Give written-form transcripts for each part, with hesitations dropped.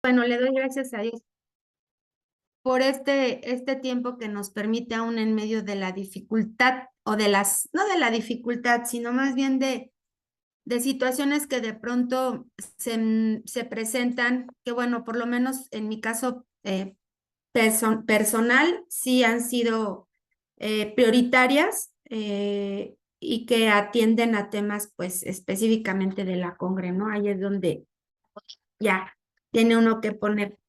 Bueno, le doy gracias a Dios por este tiempo que nos permite aún en medio de la dificultad o no de la dificultad, sino más bien de situaciones que de pronto se presentan, que bueno, por lo menos en mi caso personal, sí han sido prioritarias y que atienden a temas pues específicamente de la Congre, ¿no? Ahí es donde ya tiene uno que poner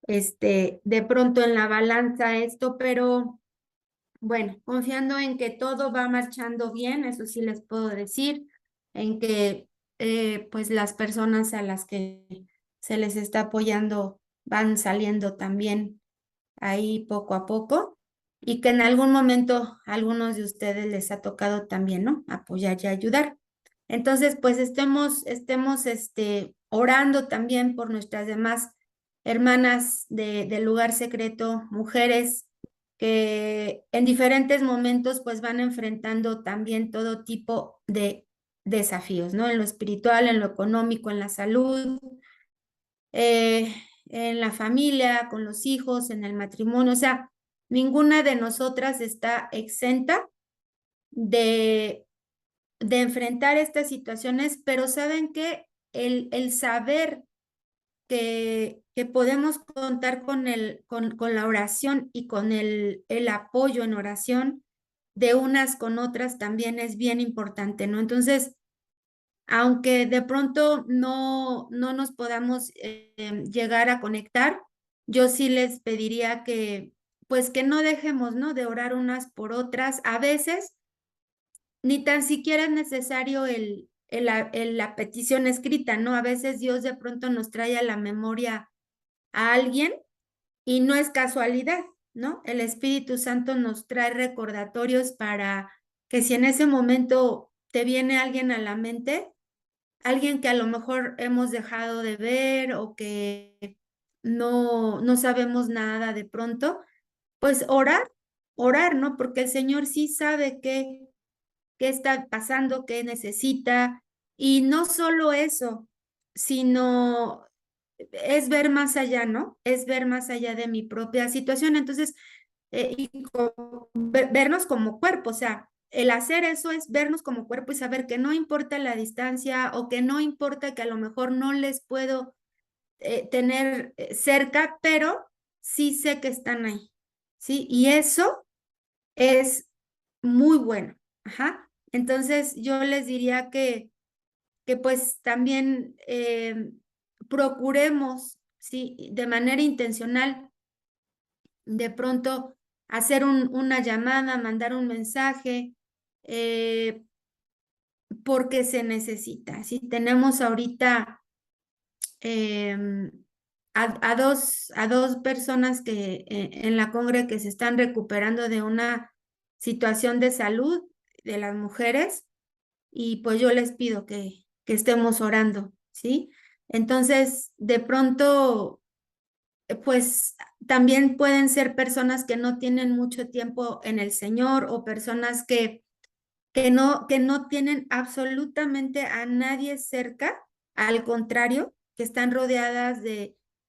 de pronto en la balanza esto, pero bueno, confiando en que todo va marchando bien, eso sí les puedo decir, en que pues las personas a las que se les está apoyando van saliendo también ahí poco a poco y que en algún momento a algunos de ustedes les ha tocado también, ¿no? Apoyar y ayudar. Entonces, pues estemos orando también por nuestras demás hermanas del lugar secreto, mujeres que en diferentes momentos pues van enfrentando también todo tipo de desafíos, ¿no? En lo espiritual, en lo económico, en la salud, eh, en la familia, con los hijos, en el matrimonio, o sea, ninguna de nosotras está exenta de, de enfrentar estas situaciones, pero saben que el saber que podemos contar con la oración y con el apoyo en oración de unas con otras también es bien importante, ¿no? Entonces, aunque de pronto no nos podamos llegar a conectar, yo sí les pediría que, pues que no dejemos, ¿no? De orar unas por otras. A veces ni tan siquiera es necesario la petición escrita, ¿no? A veces Dios de pronto nos trae a la memoria a alguien y no es casualidad, ¿no? El Espíritu Santo nos trae recordatorios para que si en ese momento te viene alguien a la mente, alguien que a lo mejor hemos dejado de ver o que no sabemos nada de pronto, pues orar, ¿no? Porque el Señor sí sabe qué está pasando, qué necesita. Y no solo eso, sino es ver más allá, ¿no? Es ver más allá de mi propia situación. Entonces, vernos como cuerpo, o sea, el hacer eso es vernos como cuerpo y saber que no importa la distancia o que no importa que a lo mejor no les puedo tener cerca, pero sí sé que están ahí, ¿sí? Y eso es muy bueno, ajá. Entonces, yo les diría que pues también procuremos, ¿sí? De manera intencional, de pronto hacer una llamada, mandar un mensaje, eh, porque se necesita. ¿Sí? Tenemos ahorita em, a dos personas que en la Congre que se están recuperando de una situación de salud de las mujeres y pues yo les pido que estemos orando, ¿sí? Entonces, de pronto pues también pueden ser personas que no tienen mucho tiempo en el Señor o personas que no tienen absolutamente a nadie cerca, al contrario, que están rodeadas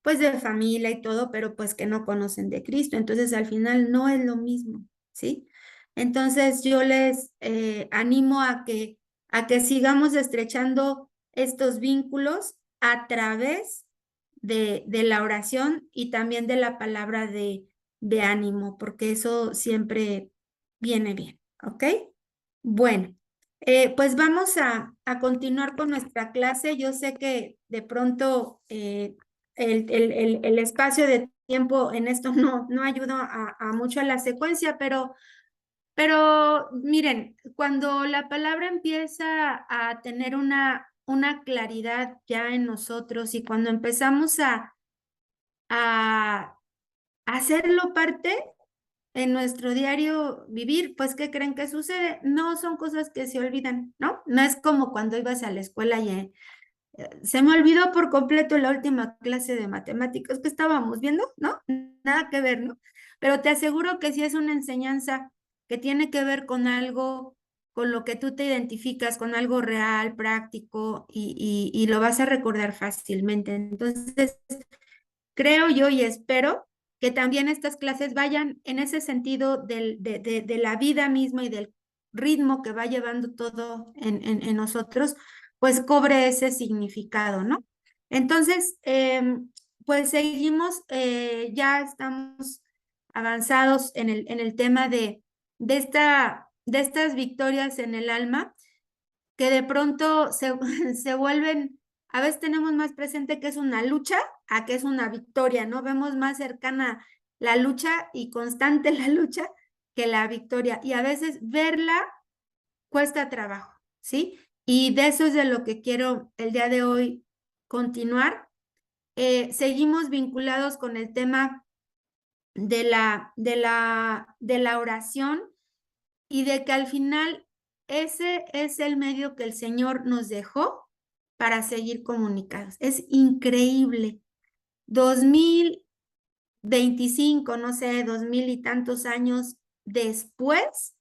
pues de familia y todo, pero pues que no conocen de Cristo. Entonces al final no es lo mismo, ¿sí? Entonces yo les animo a que sigamos estrechando estos vínculos a través de la oración y también de la palabra de ánimo, porque eso siempre viene bien, ¿ok? Bueno, pues vamos a continuar con nuestra clase. Yo sé que de pronto el espacio de tiempo en esto no ayuda a mucho a la secuencia, pero miren, cuando la palabra empieza a tener una claridad ya en nosotros y cuando empezamos a hacerlo parte en nuestro diario vivir, pues, ¿qué creen que sucede? No son cosas que se olvidan, ¿no? No es como cuando ibas a la escuela y se me olvidó por completo la última clase de matemáticas que estábamos viendo, ¿no? Nada que ver, ¿no? Pero te aseguro que si es una enseñanza que tiene que ver con algo, con lo que tú te identificas, con algo real, práctico, y lo vas a recordar fácilmente. Entonces, creo yo y espero que también estas clases vayan en ese sentido de la vida misma y del ritmo que va llevando todo en nosotros, pues cobre ese significado, ¿no? Entonces, pues seguimos, ya estamos avanzados en el tema de estas victorias en el alma, que de pronto se vuelven, a veces tenemos más presente que es una lucha a que es una victoria, ¿no? Vemos más cercana la lucha y constante la lucha que la victoria. Y a veces verla cuesta trabajo, ¿sí? Y de eso es de lo que quiero el día de hoy continuar. Seguimos vinculados con el tema de la oración y de que al final ese es el medio que el Señor nos dejó para seguir comunicados. Es increíble. 2025, no sé, 2000 y tantos años después,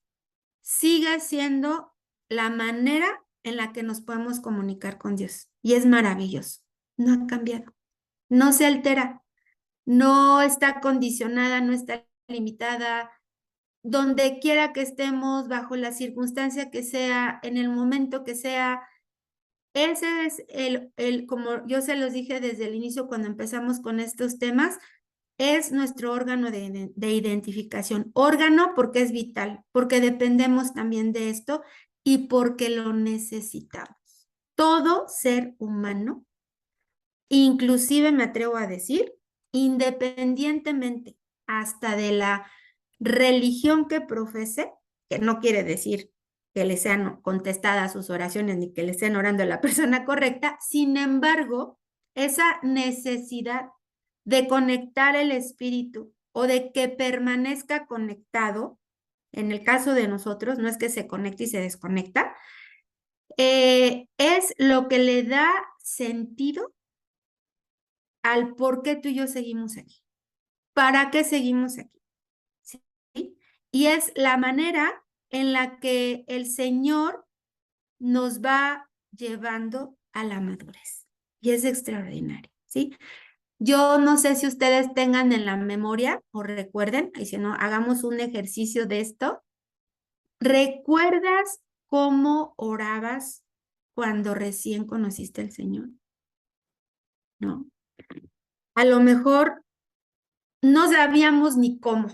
sigue siendo la manera en la que nos podemos comunicar con Dios. Y es maravilloso. No ha cambiado. No se altera. No está condicionada, no está limitada. Donde quiera que estemos, bajo la circunstancia que sea, en el momento que sea, ese es como yo se los dije desde el inicio cuando empezamos con estos temas, es nuestro órgano de identificación. Órgano porque es vital, porque dependemos también de esto y porque lo necesitamos. Todo ser humano, inclusive me atrevo a decir, independientemente hasta de la religión que profese, que no quiere decir que le sean contestadas sus oraciones ni que le estén orando a la persona correcta, sin embargo, esa necesidad de conectar el espíritu o de que permanezca conectado, en el caso de nosotros, no es que se conecte y se desconecta, es lo que le da sentido al por qué tú y yo seguimos aquí. ¿Para qué seguimos aquí? ¿Sí? Y es la manera en la que el Señor nos va llevando a la madurez. Y es extraordinario, ¿sí? Yo no sé si ustedes tengan en la memoria o recuerden, y si no, hagamos un ejercicio de esto. ¿Recuerdas cómo orabas cuando recién conociste al Señor? ¿No? A lo mejor no sabíamos ni cómo.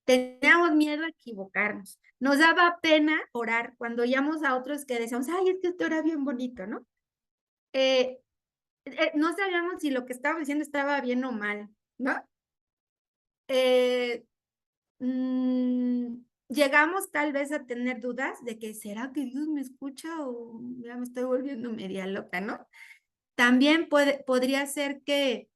Teníamos miedo a equivocarnos. Nos daba pena orar cuando oíamos a otros que decíamos, ay, es que usted ora bien bonito, ¿no? No sabíamos si lo que estaba diciendo estaba bien o mal, ¿no? Eh, llegamos tal vez a tener dudas de que, ¿será que Dios me escucha o ya me estoy volviendo media loca, ¿no? También podría ser que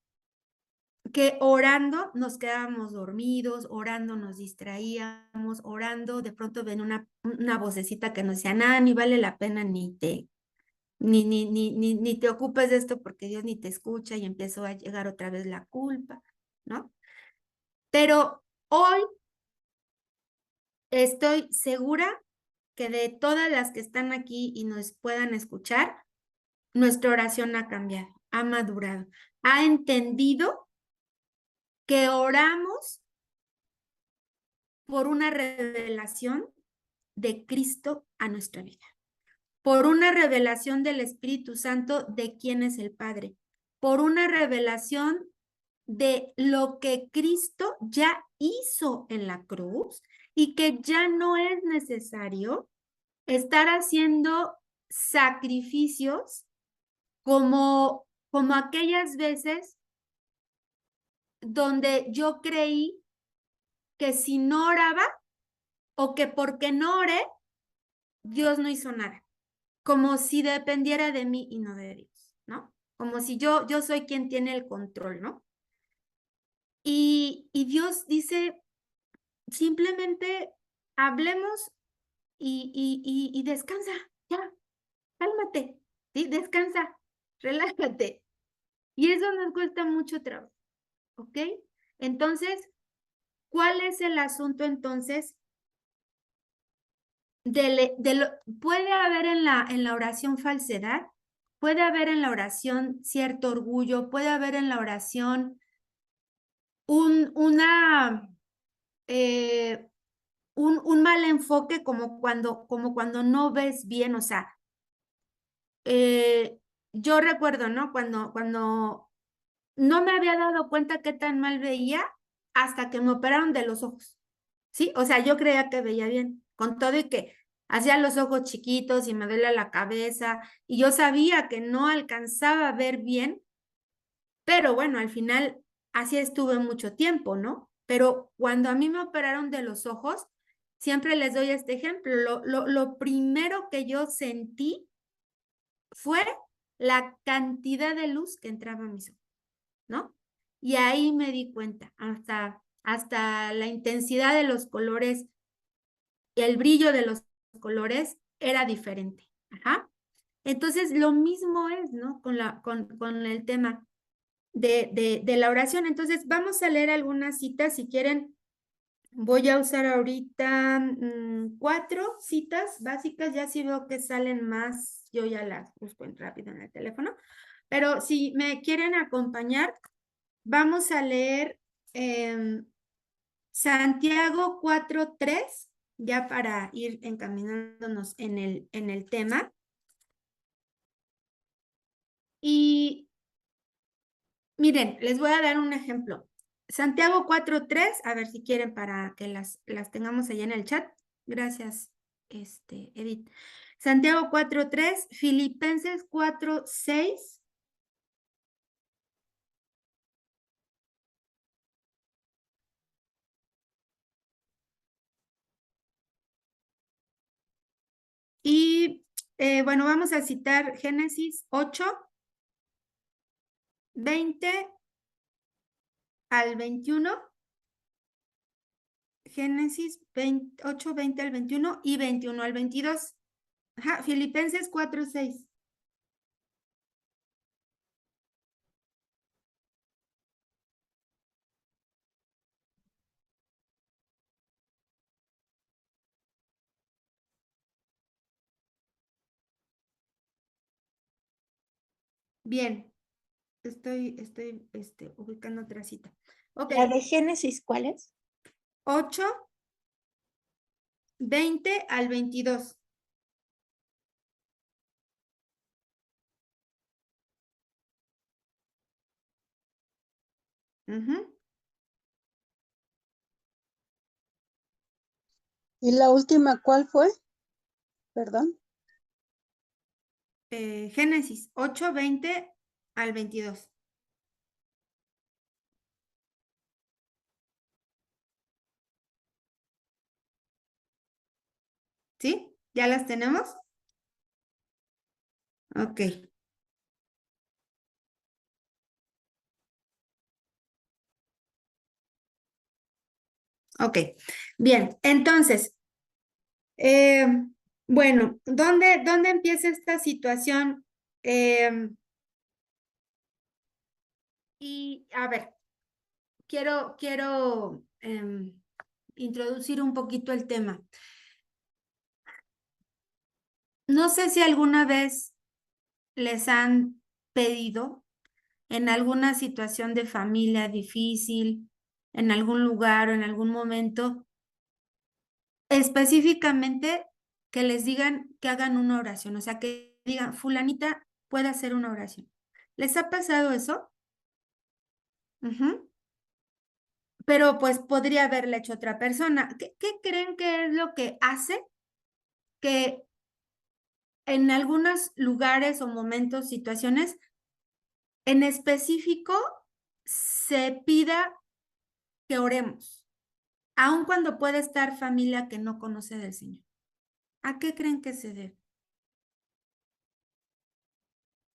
orando nos quedábamos dormidos, orando nos distraíamos, orando de pronto ven una vocecita que nos decía, nada, ni vale la pena ni te ocupes de esto porque Dios ni te escucha y empezó a llegar otra vez la culpa, ¿no? Pero hoy estoy segura que de todas las que están aquí y nos puedan escuchar, nuestra oración ha cambiado, ha madurado, ha entendido que oramos por una revelación de Cristo a nuestra vida, por una revelación del Espíritu Santo de quién es el Padre, por una revelación de lo que Cristo ya hizo en la cruz y que ya no es necesario estar haciendo sacrificios como aquellas veces donde yo creí que si no oraba o que porque no oré, Dios no hizo nada, como si dependiera de mí y no de Dios, ¿no? Como si yo soy quien tiene el control, ¿no? Y Dios dice, simplemente hablemos y descansa, ya, cálmate, ¿sí? Descansa, relájate. Y eso nos cuesta mucho trabajo, ¿ok? Entonces, ¿cuál es el asunto entonces? Puede haber en la oración falsedad, puede haber en la oración cierto orgullo, puede haber en la oración una, un mal enfoque como cuando no ves bien, o sea, yo recuerdo, ¿no? Cuando no me había dado cuenta qué tan mal veía hasta que me operaron de los ojos, ¿sí? O sea, yo creía que veía bien, con todo y que hacía los ojos chiquitos y me duele la cabeza, y yo sabía que no alcanzaba a ver bien, pero bueno, al final así estuve mucho tiempo, ¿no? Pero cuando a mí me operaron de los ojos, siempre les doy este ejemplo, lo primero que yo sentí fue la cantidad de luz que entraba a mis ojos, ¿no? Y ahí me di cuenta, hasta la intensidad de los colores y el brillo de los colores era diferente. Ajá. Entonces, lo mismo es, ¿no? Con el tema de la oración. Entonces, vamos a leer algunas citas. Si quieren, voy a usar ahorita 4 citas básicas. Ya si veo que salen más, yo ya las busco rápido en el teléfono. Pero si me quieren acompañar, vamos a leer Santiago 4:3, ya para ir encaminándonos en el tema. Y miren, les voy a dar un ejemplo. Santiago 4:3, a ver si quieren para que las tengamos allá en el chat. Gracias, Edith. Santiago 4:3, Filipenses 4:6. Y bueno, vamos a citar Génesis 8:20 al 21. Génesis 8:20 al 21 y 21 al 22. Ajá, Filipenses 4:6. Bien, estoy ubicando otra cita. Ok, ¿La de Génesis cuál es? 8:20 al 22. Ujú. ¿Y la última cuál fue? Perdón. Génesis 8:20 al 22. ¿Sí? ¿Ya las tenemos? Ok, ok. Bien, entonces, eh, bueno, ¿dónde empieza esta situación? Y a ver, quiero introducir un poquito el tema. No sé si alguna vez les han pedido en alguna situación de familia difícil, en algún lugar o en algún momento, específicamente que les digan que hagan una oración, o sea, que digan, fulanita puede hacer una oración. ¿Les ha pasado eso? Ujú. Pero pues podría haberle hecho otra persona. ¿Qué creen que es lo que hace que en algunos lugares o momentos, situaciones, en específico, se pida que oremos, aun cuando puede estar familia que no conoce del Señor? ¿A qué creen que se debe?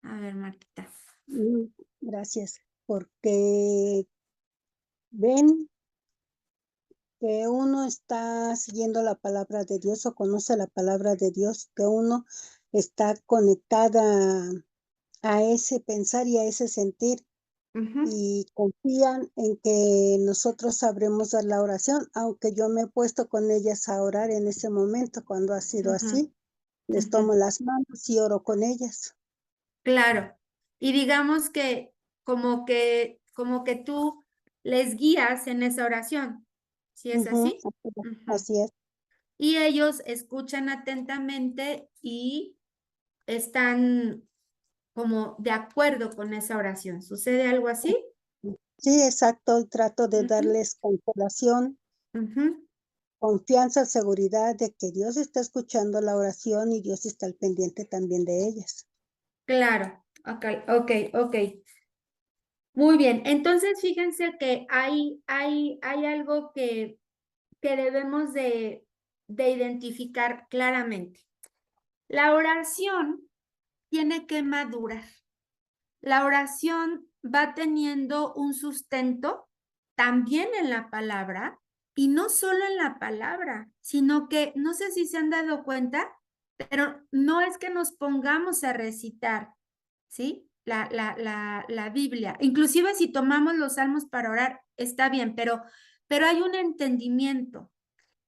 A ver, Martita. Gracias. Porque ven que uno está siguiendo la palabra de Dios o conoce la palabra de Dios, que uno está conectada a ese pensar y a ese sentir, y confían en que nosotros sabremos dar la oración, aunque yo me he puesto con ellas a orar en ese momento cuando ha sido así. Les tomo las manos y oro con ellas. Claro. Y digamos que como que tú les guías en esa oración. ¿Sí es así? Ujú. Así es. Y ellos escuchan atentamente y están como de acuerdo con esa oración. ¿Sucede algo así? Sí, exacto, y trato de Ujú, darles consolación, ujú. confianza, seguridad de que Dios está escuchando la oración y Dios está al pendiente también de ellas. Claro, ok. Muy bien, entonces fíjense que hay algo que debemos de identificar claramente. La oración tiene que madurar. La oración va teniendo un sustento también en la palabra y no solo en la palabra, sino que no sé si se han dado cuenta, pero no es que nos pongamos a recitar, ¿sí? La Biblia. Inclusive si tomamos los salmos para orar, está bien, pero hay un entendimiento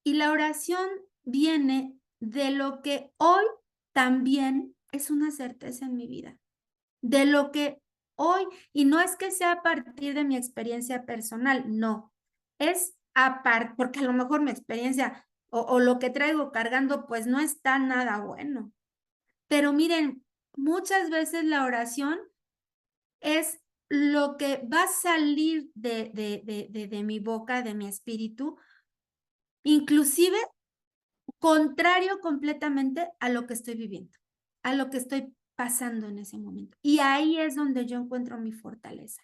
y la oración viene de lo que hoy también es una certeza en mi vida de lo que hoy, y no es que sea a partir de mi experiencia personal, no, es porque a lo mejor mi experiencia o lo que traigo cargando pues no está nada bueno. Pero miren, muchas veces la oración es lo que va a salir de mi boca, de mi espíritu, inclusive contrario completamente a lo que estoy viviendo, a lo que estoy pasando en ese momento. Y ahí es donde yo encuentro mi fortaleza.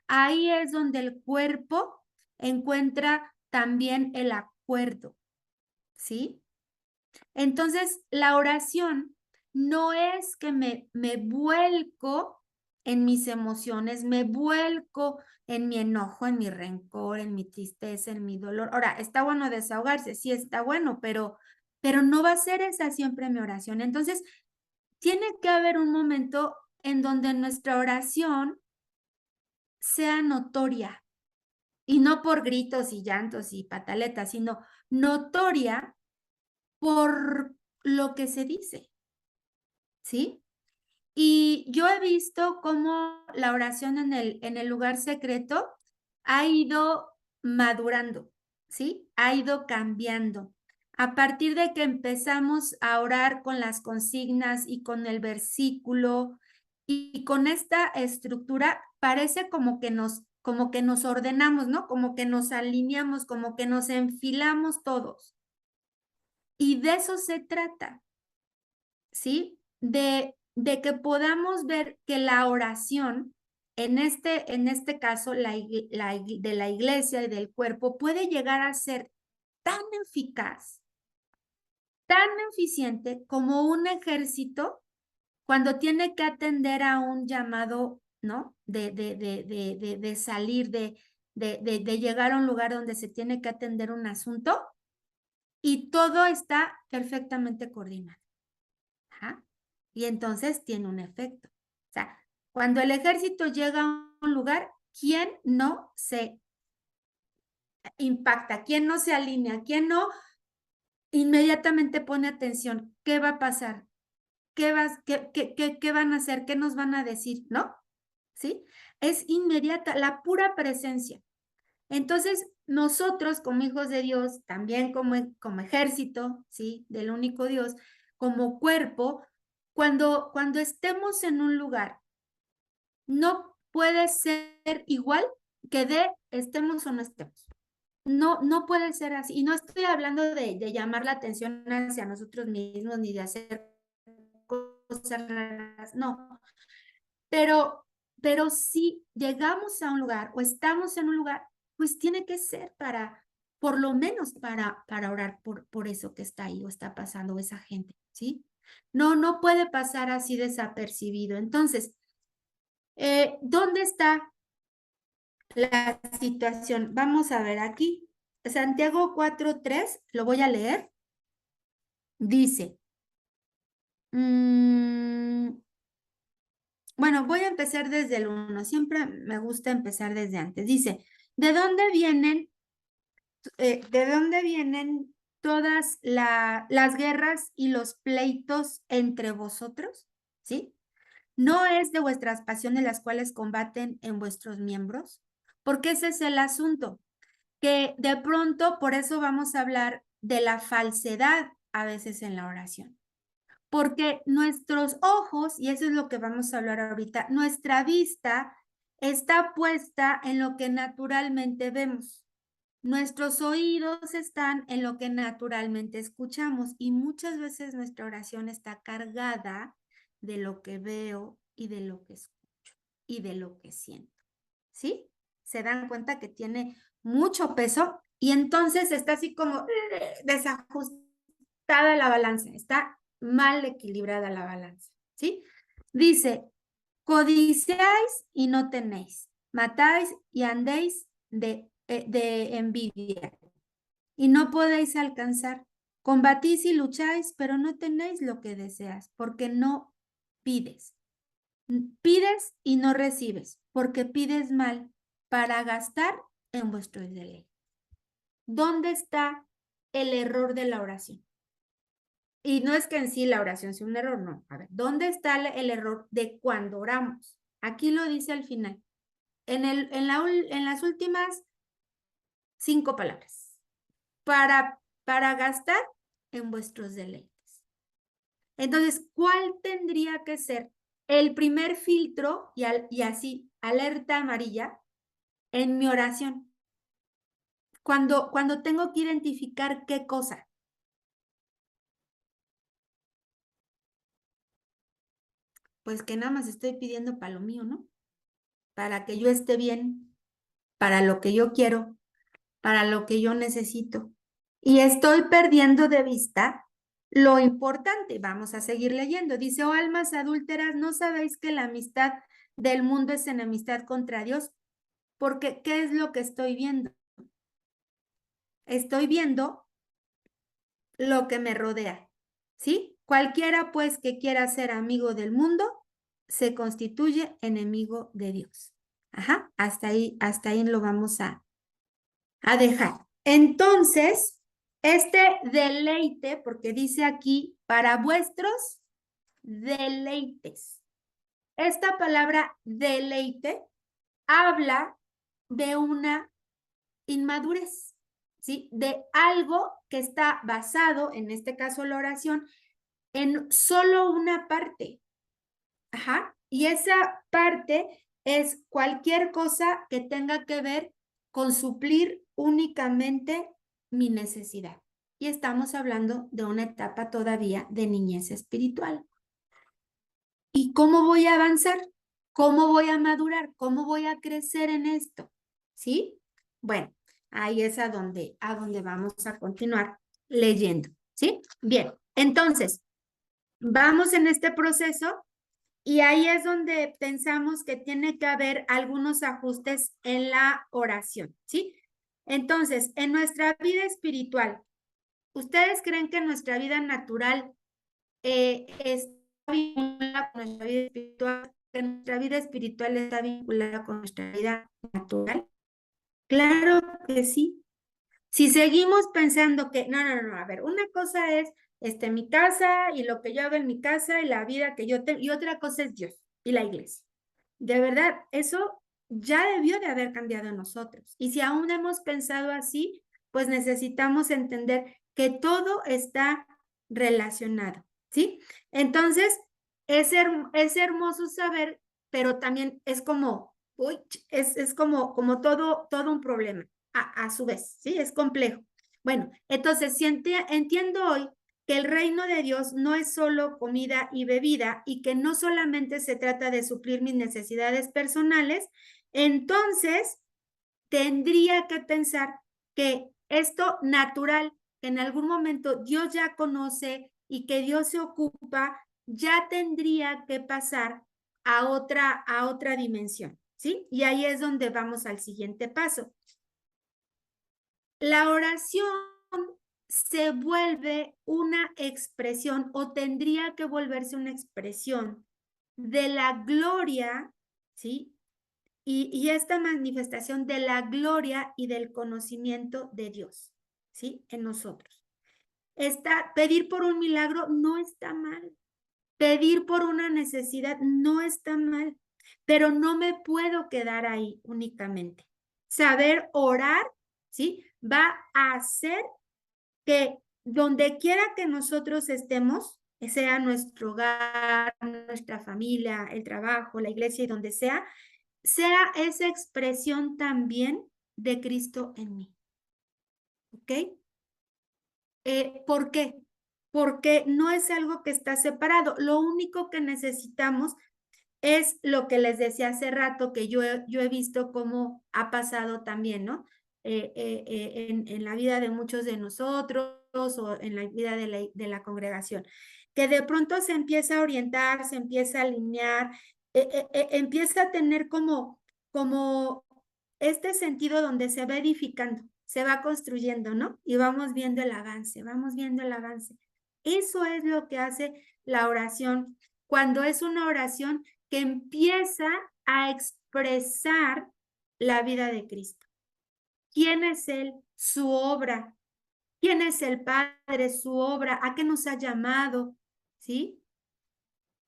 Ahí es donde el cuerpo encuentra también el acuerdo, ¿sí? Entonces, la oración no es que me vuelco en mis emociones, me vuelco en mi enojo, en mi rencor, en mi tristeza, en mi dolor. Ahora, está bueno desahogarse, sí está bueno, pero no va a ser esa siempre mi oración. Entonces, tiene que haber un momento en donde nuestra oración sea notoria y no por gritos y llantos y pataletas, sino notoria por lo que se dice, ¿sí? Y yo he visto cómo la oración en el lugar secreto ha ido madurando, ¿sí? Ha ido cambiando. A partir de que empezamos a orar con las consignas y con el versículo y con esta estructura, parece como que nos ordenamos, ¿no? Como que nos alineamos, como que nos enfilamos todos. Y de eso se trata, ¿sí? De que podamos ver que la oración, en este caso, de la iglesia y del cuerpo, puede llegar a ser tan eficaz, tan eficiente como un ejército cuando tiene que atender a un llamado, ¿no? De salir, de llegar a un lugar donde se tiene que atender un asunto y todo está perfectamente coordinado. Ajá. Y entonces tiene un efecto. O sea, cuando el ejército llega a un lugar, ¿quién no se impacta? ¿Quién no se alinea? ¿Quién no inmediatamente pone atención? ¿Qué va a pasar? ¿Qué van a hacer? ¿Qué nos van a decir? ¿No? ¿Sí? Es inmediata, la pura presencia. Entonces, nosotros como hijos de Dios, también como ejército, ¿sí? Del único Dios, como cuerpo, cuando estemos en un lugar, no puede ser igual que estemos o no estemos. No, no puede ser así. Y no estoy hablando de llamar la atención hacia nosotros mismos ni de hacer cosas raras, no. Pero, pero si llegamos a un lugar o estamos en un lugar, pues tiene que ser por lo menos para orar por eso que está ahí o está pasando esa gente, ¿sí? No, no puede pasar así desapercibido. Entonces, ¿dónde está la situación? Vamos a ver aquí. Santiago 4:3, lo voy a leer. Dice, bueno, voy a empezar desde el 1. Siempre me gusta empezar desde antes. Dice, ¿de dónde vienen todas las guerras y los pleitos entre vosotros? ¿Sí? ¿No es de vuestras pasiones las cuales combaten en vuestros miembros? Porque ese es el asunto, que de pronto, por eso vamos a hablar de la falsedad a veces en la oración. Porque nuestros ojos, y eso es lo que vamos a hablar ahorita, nuestra vista está puesta en lo que naturalmente vemos. Nuestros oídos están en lo que naturalmente escuchamos y muchas veces nuestra oración está cargada de lo que veo y de lo que escucho y de lo que siento. ¿Sí? Se dan cuenta que tiene mucho peso y entonces está así como desajustada la balanza, está mal equilibrada la balanza. ¿Sí? Dice, codiciáis y no tenéis, matáis y andéis de envidia y no podéis alcanzar. Combatís y lucháis, pero no tenéis lo que deseas, porque no pides. Pides y no recibes, porque pides mal para gastar en vuestros deleites. ¿Dónde está el error de la oración? Y no es que en sí la oración sea un error, no. A ver, ¿dónde está el error de cuando oramos? Aquí lo dice al final. En las últimas 5 palabras. Para gastar en vuestros deleites. Entonces, ¿cuál tendría que ser el primer filtro y así, alerta amarilla en mi oración? Cuando tengo que identificar qué cosa. Pues que nada más estoy pidiendo para lo mío, ¿no? Para que yo esté bien, para lo que yo quiero, para lo que yo necesito. Y estoy perdiendo de vista lo importante. Vamos a seguir leyendo. Dice, oh almas adúlteras, ¿no sabéis que la amistad del mundo es enemistad contra Dios? Porque, ¿qué es lo que estoy viendo? Estoy viendo lo que me rodea, ¿sí? Cualquiera, pues, que quiera ser amigo del mundo, se constituye enemigo de Dios. Ajá, hasta ahí lo vamos a dejar. Entonces, este deleite, porque dice aquí, para vuestros deleites. Esta palabra deleite habla de una inmadurez, ¿sí? De algo que está basado, en este caso la oración, en solo una parte. Ajá. Y esa parte es cualquier cosa que tenga que ver con suplir únicamente mi necesidad. Y estamos hablando de una etapa todavía de niñez espiritual. ¿Y cómo voy a avanzar? ¿Cómo voy a madurar? ¿Cómo voy a crecer en esto? ¿Sí? Bueno, ahí es a donde vamos a continuar leyendo. ¿Sí? Bien, entonces, vamos en este proceso y ahí es donde pensamos que tiene que haber algunos ajustes en la oración, ¿sí? Entonces, en nuestra vida espiritual, ¿ustedes creen que nuestra vida natural está vinculada con nuestra vida espiritual? ¿Que nuestra vida espiritual está vinculada con nuestra vida natural? Claro que sí. Si seguimos pensando que, no, a ver, una cosa es mi casa y lo que yo hago en mi casa y la vida que yo tengo, y otra cosa es Dios y la iglesia. De verdad, eso ya debió de haber cambiado en nosotros. Y si aún hemos pensado así, pues necesitamos entender que todo está relacionado, ¿sí? Entonces, es hermoso saber, pero también es como, uy, es como todo un problema a su vez, ¿sí? Es complejo. Bueno, entonces, si entiendo hoy que el reino de Dios no es solo comida y bebida y que no solamente se trata de suplir mis necesidades personales, entonces tendría que pensar que esto natural, que en algún momento Dios ya conoce y que Dios se ocupa, ya tendría que pasar a otra dimensión, ¿sí? Y ahí es donde vamos al siguiente paso. La oración se vuelve una expresión o tendría que volverse una expresión de la gloria, ¿sí? Y esta manifestación de la gloria y del conocimiento de Dios, ¿sí? En nosotros. Pedir por un milagro no está mal. Pedir por una necesidad no está mal, pero no me puedo quedar ahí únicamente. saber orar, ¿sí? Va a hacer que donde quiera que nosotros estemos, sea nuestro hogar, nuestra familia, el trabajo, la iglesia y donde sea esa expresión también de Cristo en mí. ¿Ok? ¿Por qué? Porque no es algo que está separado. Lo único que necesitamos es lo que les decía hace rato, que yo he visto cómo ha pasado también, ¿no? En la vida de muchos de nosotros o en la vida de la congregación, que de pronto se empieza a orientar, se empieza a alinear, empieza a tener como este sentido donde se va edificando, se va construyendo, ¿no? Y vamos viendo el avance, vamos viendo el avance. Eso es lo que hace la oración, cuando es una oración que empieza a expresar la vida de Cristo. ¿Quién es Él? Su obra. ¿Quién es el Padre? Su obra. ¿A qué nos ha llamado? ¿Sí?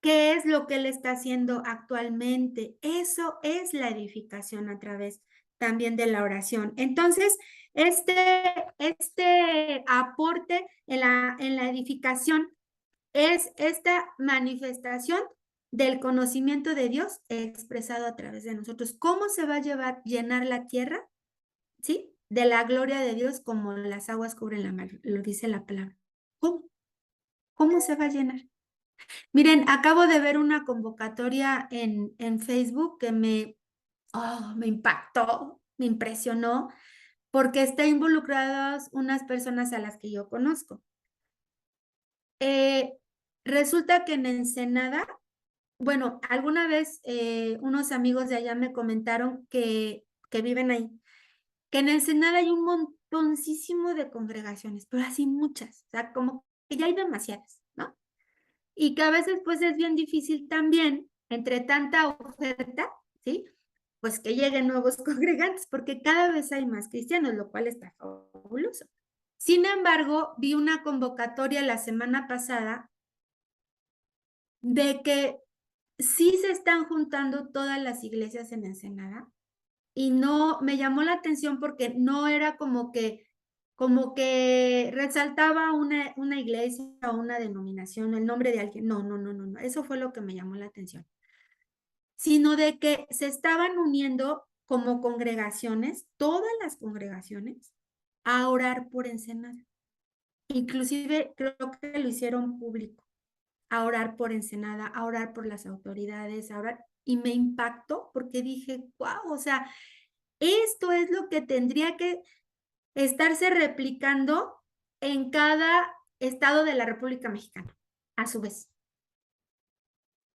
¿Qué es lo que Él está haciendo actualmente? Eso es la edificación a través también de la oración. Entonces, este aporte en la edificación es esta manifestación del conocimiento de Dios expresado a través de nosotros. ¿Cómo se va a llenar la tierra? ¿Sí? De la gloria de Dios como las aguas cubren la mar, lo dice la palabra. ¿Cómo? ¿Cómo se va a llenar? Miren, acabo de ver una convocatoria en Facebook que me impactó, me impresionó, porque está involucradas unas personas a las que yo conozco. Resulta que en Ensenada, bueno, alguna vez unos amigos de allá me comentaron que viven ahí, que en Ensenada hay un montoncísimo de congregaciones, pero así muchas, o sea, como que ya hay demasiadas, ¿no? Y que a veces pues es bien difícil también, entre tanta oferta, ¿sí? Pues que lleguen nuevos congregantes, porque cada vez hay más cristianos, lo cual está fabuloso. Sin embargo, vi una convocatoria la semana pasada de que sí se están juntando todas las iglesias en Ensenada y no, me llamó la atención porque no era como que resaltaba una iglesia o una denominación, el nombre de alguien. No, no, no, no, no. Eso fue lo que me llamó la atención. Sino de que se estaban uniendo como congregaciones, todas las congregaciones, a orar por Ensenada. Inclusive creo que lo hicieron público, a orar por Ensenada, a orar por las autoridades, a orar. Y me impactó porque dije, wow, o sea, esto es lo que tendría que estarse replicando en cada estado de la República Mexicana, a su vez,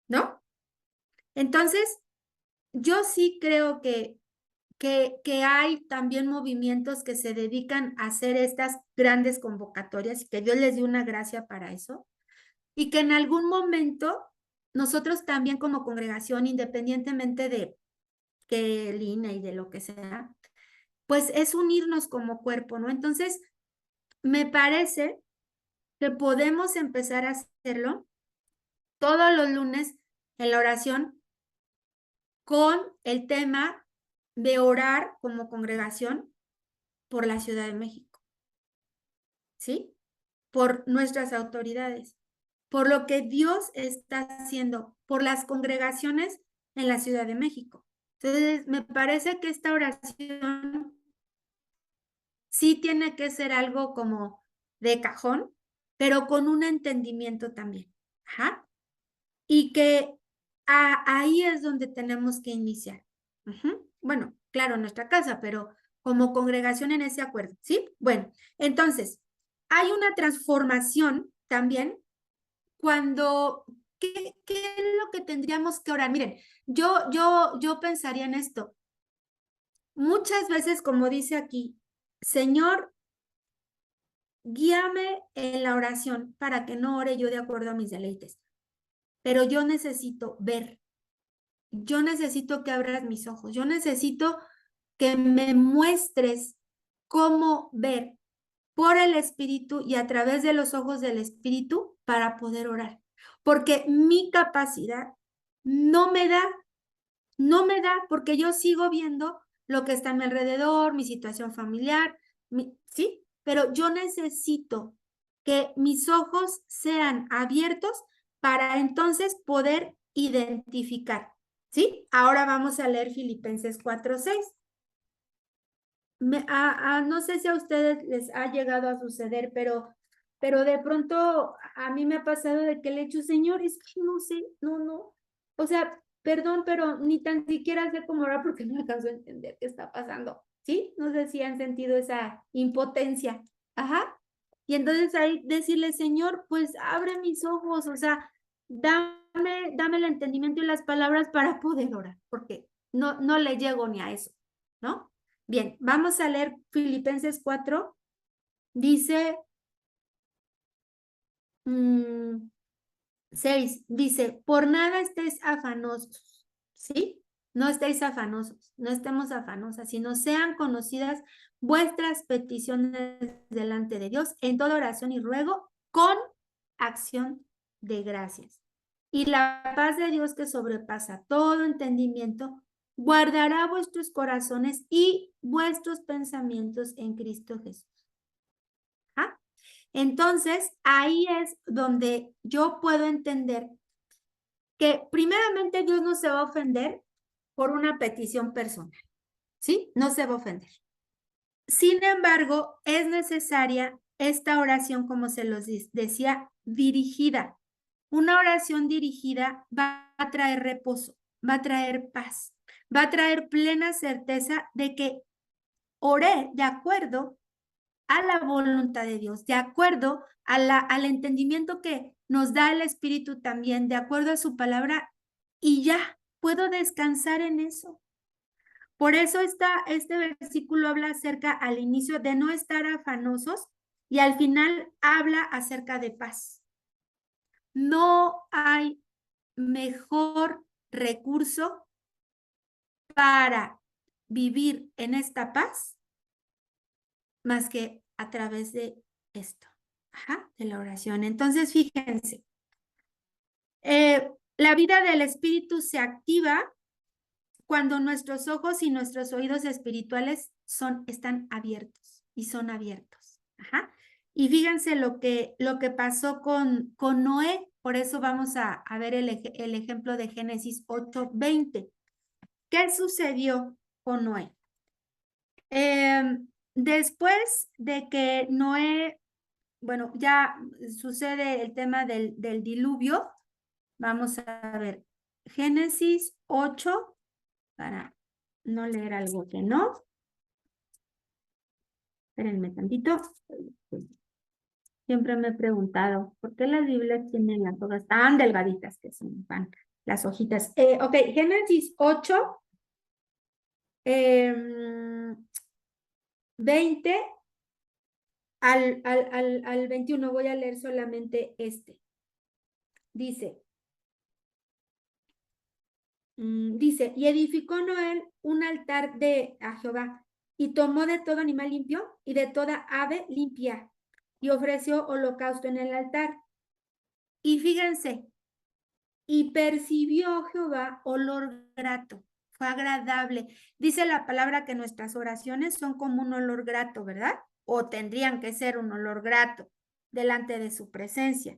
¿no? Entonces, yo sí creo que hay también movimientos que se dedican a hacer estas grandes convocatorias y que Dios les dio una gracia para eso, y que en algún momento nosotros también como congregación, independientemente de que el INE y de lo que sea, pues es unirnos como cuerpo, ¿no? Entonces, me parece que podemos empezar a hacerlo todos los lunes en la oración con el tema de orar como congregación por la Ciudad de México, ¿sí? Por nuestras autoridades, por lo que Dios está haciendo, por las congregaciones en la Ciudad de México. Entonces, me parece que esta oración sí tiene que ser algo como de cajón, pero con un entendimiento también. Ajá. Y que ahí es donde tenemos que iniciar. Bueno, claro, nuestra casa, pero como congregación en ese acuerdo, ¿sí? Bueno, entonces, hay una transformación también cuando, ¿qué es lo que tendríamos que orar? Miren, yo pensaría en esto. Muchas veces, como dice aquí, Señor, guíame en la oración para que no ore yo de acuerdo a mis deleites, pero yo necesito ver. Yo necesito que abras mis ojos, yo necesito que me muestres cómo ver por el Espíritu y a través de los ojos del Espíritu para poder orar. Porque mi capacidad no me da, porque yo sigo viendo lo que está a mi alrededor, mi situación familiar, ¿sí? Pero yo necesito que mis ojos sean abiertos para entonces poder identificar, ¿sí? Ahora vamos a leer Filipenses 4:6. No sé si a ustedes les ha llegado a suceder, pero de pronto a mí me ha pasado de que le he dicho, Señor, es que no sé, no. O sea, perdón, pero ni tan siquiera sé cómo orar porque no alcanzo a entender qué está pasando, ¿sí? No sé si han sentido esa impotencia. Ajá. Y entonces ahí decirle, Señor, pues abre mis ojos, o sea, dame el entendimiento y las palabras para poder orar, porque no le llego ni a eso, ¿no? Bien, vamos a leer Filipenses 4. Dice 6, dice, por nada estéis afanosos, ¿sí? No estéis afanosos, no estemos afanosas, sino sean conocidas vuestras peticiones delante de Dios en toda oración y ruego con acción de gracias. Y la paz de Dios que sobrepasa todo entendimiento, guardará vuestros corazones y vuestros pensamientos en Cristo Jesús. ¿Ah? Entonces, ahí es donde yo puedo entender que primeramente Dios no se va a ofender por una petición personal, ¿sí? No se va a ofender. Sin embargo, es necesaria esta oración, como se los decía, dirigida. Una oración dirigida va a traer reposo, va a traer paz, va a traer plena certeza de que oré de acuerdo a la voluntad de Dios, de acuerdo al entendimiento que nos da el Espíritu también, de acuerdo a su palabra, y ya puedo descansar en eso. Por eso este versículo habla acerca al inicio de no estar afanosos y al final habla acerca de paz. No hay mejor recurso para vivir en esta paz más que a través de esto, de la oración. Entonces, fíjense, la vida del espíritu se activa cuando nuestros ojos y nuestros oídos espirituales están abiertos y son abiertos. Y fíjense lo que pasó con Noé. Por eso vamos a ver el ejemplo de Génesis 8:20. ¿Qué sucedió con Noé? Después de que Noé, bueno, ya sucede el tema del diluvio, vamos a ver Génesis 8, para no leer algo que no. Espérenme tantito. Siempre me he preguntado, ¿por qué las Biblias tienen las hojas tan delgaditas que son las hojitas? Ok, Génesis 8, 20 al 21. Voy a leer solamente este. Dice, y edificó Noé un altar a Jehová, y tomó de todo animal limpio y de toda ave limpia, y ofreció holocausto en el altar. Y fíjense, y percibió Jehová olor grato, fue agradable. Dice la palabra que nuestras oraciones son como un olor grato, ¿verdad? O tendrían que ser un olor grato delante de su presencia.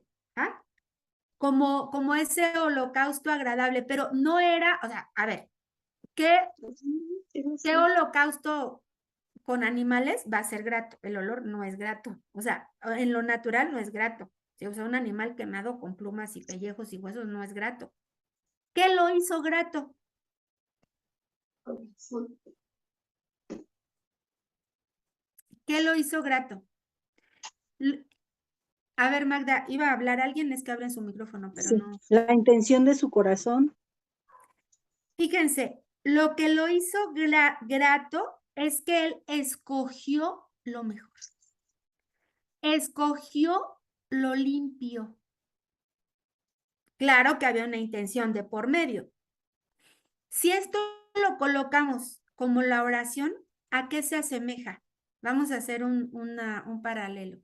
Como ese holocausto agradable, pero no era, o sea, a ver, ¿qué holocausto con animales va a ser grato? El olor no es grato, o sea, en lo natural no es grato. O sea, un animal quemado con plumas y pellejos y huesos no es grato. ¿Qué lo hizo grato? ¿Qué lo hizo grato? A ver, Magda, iba a hablar alguien, es que abren su micrófono, pero sí, no. la intención de su corazón. Fíjense, lo que lo hizo grato es que él escogió lo mejor. Escogió lo limpio. Claro que había una intención de por medio. Si esto lo colocamos como la oración, ¿a qué se asemeja? Vamos a hacer un paralelo.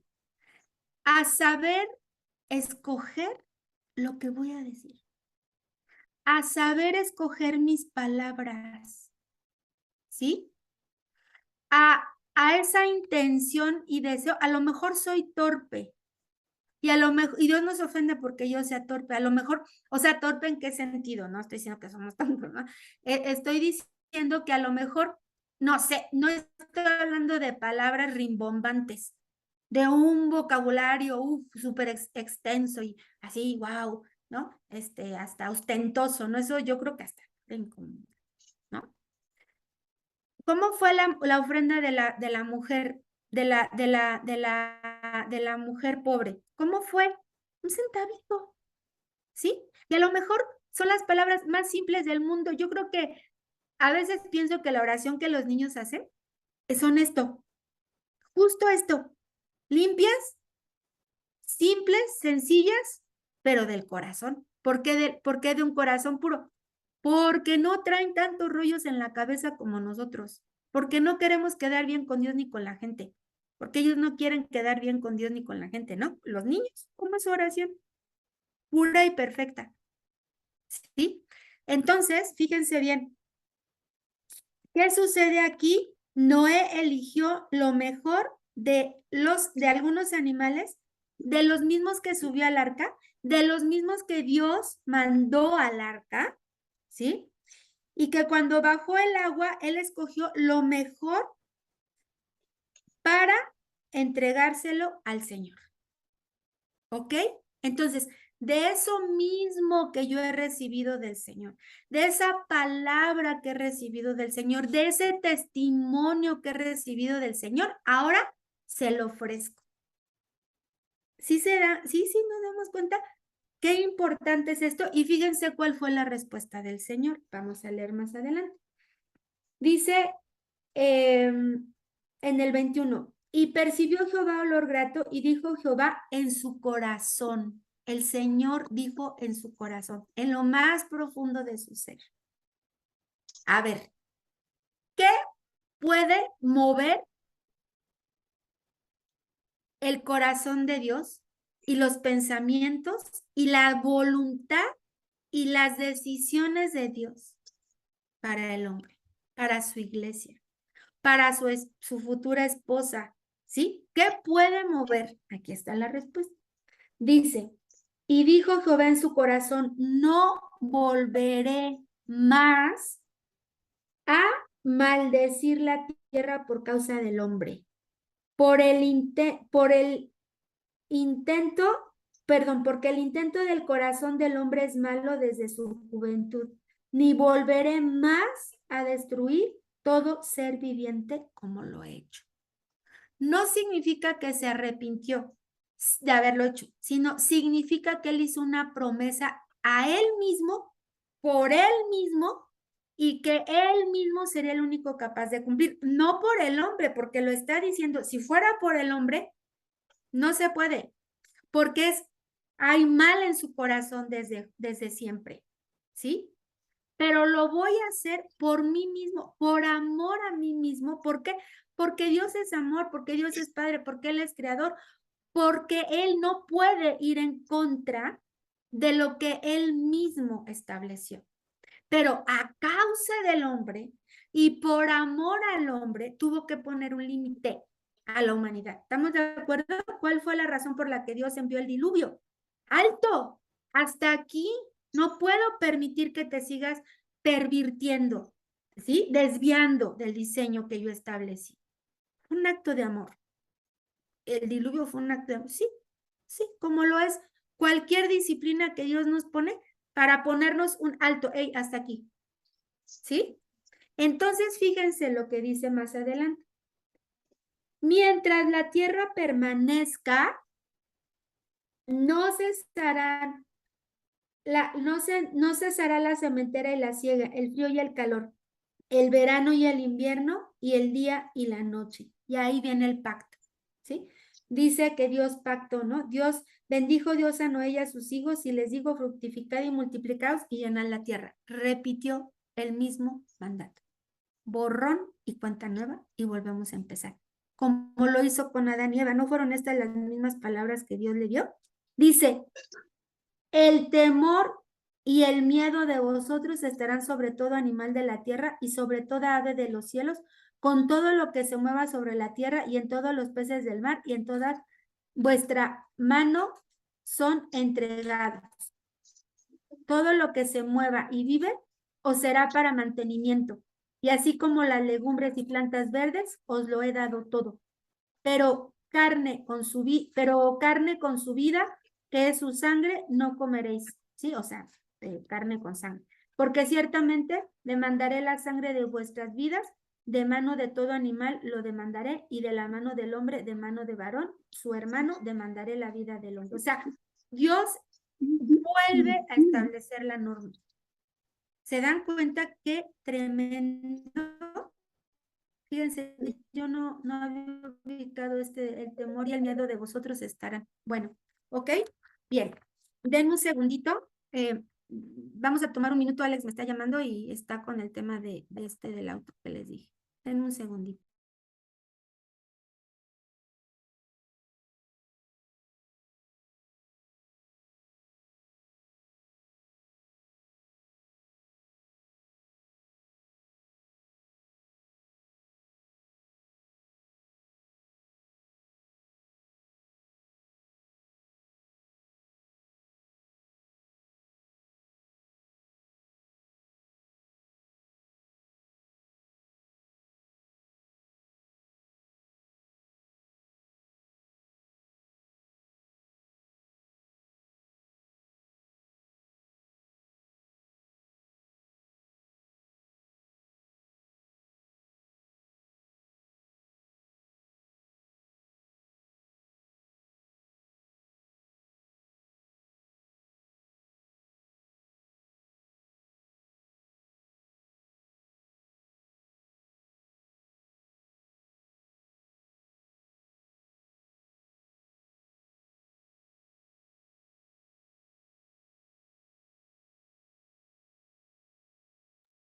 A saber escoger lo que voy a decir. A saber escoger mis palabras. ¿Sí? a esa intención y deseo. A lo mejor soy torpe. Y a lo mejor, y Dios no se ofende porque yo sea torpe, a lo mejor, o sea, torpe en qué sentido, no estoy diciendo que somos tontos, ¿no? Estoy diciendo que a lo mejor, no sé, no estoy hablando de palabras rimbombantes, de un vocabulario súper extenso y así, wow, ¿no? Hasta ostentoso, ¿no? Eso yo creo que hasta, ¿no? ¿Cómo fue la ofrenda de la mujer, de la mujer pobre? ¿Cómo fue? Un centavito, ¿sí? Y a lo mejor son las palabras más simples del mundo. Yo creo que a veces pienso que la oración que los niños hacen son esto, justo esto, limpias, simples, sencillas, pero del corazón. ¿Por qué de un corazón puro? Porque no traen tantos rollos en la cabeza como nosotros, porque no queremos quedar bien con Dios ni con la gente, porque ellos no quieren quedar bien con Dios ni con la gente, ¿no? Los niños, ¿cómo es su oración? Pura y perfecta, ¿sí? Entonces, fíjense bien, ¿qué sucede aquí? Noé eligió lo mejor de algunos animales, de los mismos que subió al arca, de los mismos que Dios mandó al arca, ¿sí? Y que cuando bajó el agua, él escogió lo mejor para entregárselo al Señor. ¿Ok? Entonces, de eso mismo que yo he recibido del Señor, de esa palabra que he recibido del Señor, de ese testimonio que he recibido del Señor, ahora se lo ofrezco. ¿Sí nos damos cuenta? Qué importante es esto. Y fíjense cuál fue la respuesta del Señor. Vamos a leer más adelante. Dice en el 21, y percibió Jehová olor grato y dijo Jehová en su corazón. El Señor dijo en su corazón, en lo más profundo de su ser. A ver, ¿qué puede mover el corazón de Dios y los pensamientos y la voluntad y las decisiones de Dios para el hombre, para su iglesia, para su futura esposa? ¿Sí? ¿Qué puede mover? Aquí está la respuesta. Dice, y dijo Jehová en su corazón, no volveré más a maldecir la tierra por causa del hombre. Por el intento, perdón, porque el intento del corazón del hombre es malo desde su juventud, ni volveré más a destruir todo ser viviente como lo he hecho. No significa que se arrepintió de haberlo hecho, sino significa que él hizo una promesa a él mismo, por él mismo, y que él mismo sería el único capaz de cumplir, no por el hombre, porque lo está diciendo, si fuera por el hombre, no se puede, porque hay mal en su corazón desde siempre, ¿sí? Pero lo voy a hacer por mí mismo, por amor a mí mismo. ¿Por qué? Porque Dios es amor, porque Dios es Padre, porque Él es creador, porque Él no puede ir en contra de lo que Él mismo estableció. Pero a causa del hombre y por amor al hombre, tuvo que poner un límite a la humanidad. ¿Estamos de acuerdo? ¿Cuál fue la razón por la que Dios envió el diluvio? ¡Alto! Hasta aquí no puedo permitir que te sigas pervirtiendo, ¿sí? Desviando del diseño que yo establecí. Un acto de amor. El diluvio fue un acto de amor. Sí, sí, como lo es cualquier disciplina que Dios nos pone para ponernos un alto. ¡Ey, hasta aquí! ¿Sí? Entonces, fíjense lo que dice más adelante. Mientras la tierra permanezca, no cesarán no cesará la sementera y la siega, el frío y el calor, el verano y el invierno, y el día y la noche. Y ahí viene el pacto, ¿sí? Dice que Dios pactó, ¿no? Bendijo Dios a Noé y a sus hijos y les dijo, fructificad y multiplicaos y llenad la tierra. Repitió el mismo mandato. Borrón y cuenta nueva y volvemos a empezar. Como lo hizo con Adán y Eva, ¿no fueron estas las mismas palabras que Dios le dio? Dice, el temor y el miedo de vosotros estarán sobre todo animal de la tierra y sobre toda ave de los cielos, con todo lo que se mueva sobre la tierra y en todos los peces del mar y en toda vuestra mano son entregados. Todo lo que se mueva y vive os será para mantenimiento. Y así como las legumbres y plantas verdes, os lo he dado todo. Pero carne con su vida, que es su sangre, no comeréis. Sí, o sea, carne con sangre. Porque ciertamente demandaré la sangre de vuestras vidas, de mano de todo animal lo demandaré, y de la mano del hombre, de mano de varón, su hermano, demandaré la vida del hombre. O sea, Dios vuelve a establecer la norma. ¿Se dan cuenta qué tremendo? Fíjense, yo no había ubicado el temor y el miedo de vosotros estarán. Bueno, ¿ok? Bien, denme un segundito. Vamos a tomar un minuto, Alex me está llamando y está con el tema del auto que les dije. Denme un segundito.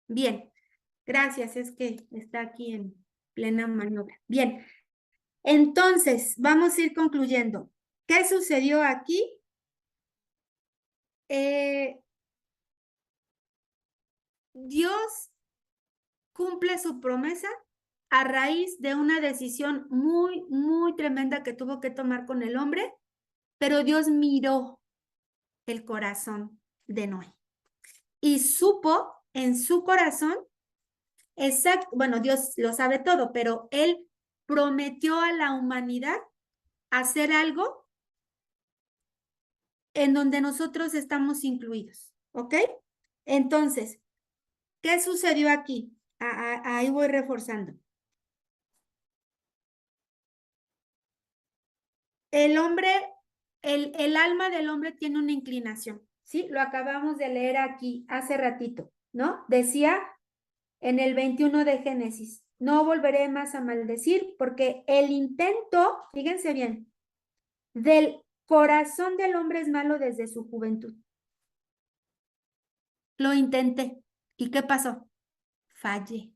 Bien, gracias, es que está aquí en plena maniobra. Bien, entonces vamos a ir concluyendo. ¿Qué sucedió aquí? Dios cumple su promesa a raíz de una decisión muy, muy tremenda que tuvo que tomar con el hombre, pero Dios miró el corazón de Noé y supo en su corazón, bueno, Dios lo sabe todo, pero Él prometió a la humanidad hacer algo en donde nosotros estamos incluidos, ¿ok? Entonces, ¿qué sucedió aquí? Ahí voy reforzando. El hombre, el alma del hombre tiene una inclinación, ¿sí? Lo acabamos de leer aquí hace ratito, ¿no? Decía en el 21 de Génesis, no volveré más a maldecir porque el intento, fíjense bien, del corazón del hombre es malo desde su juventud. Lo intenté. ¿Y qué pasó? Fallé.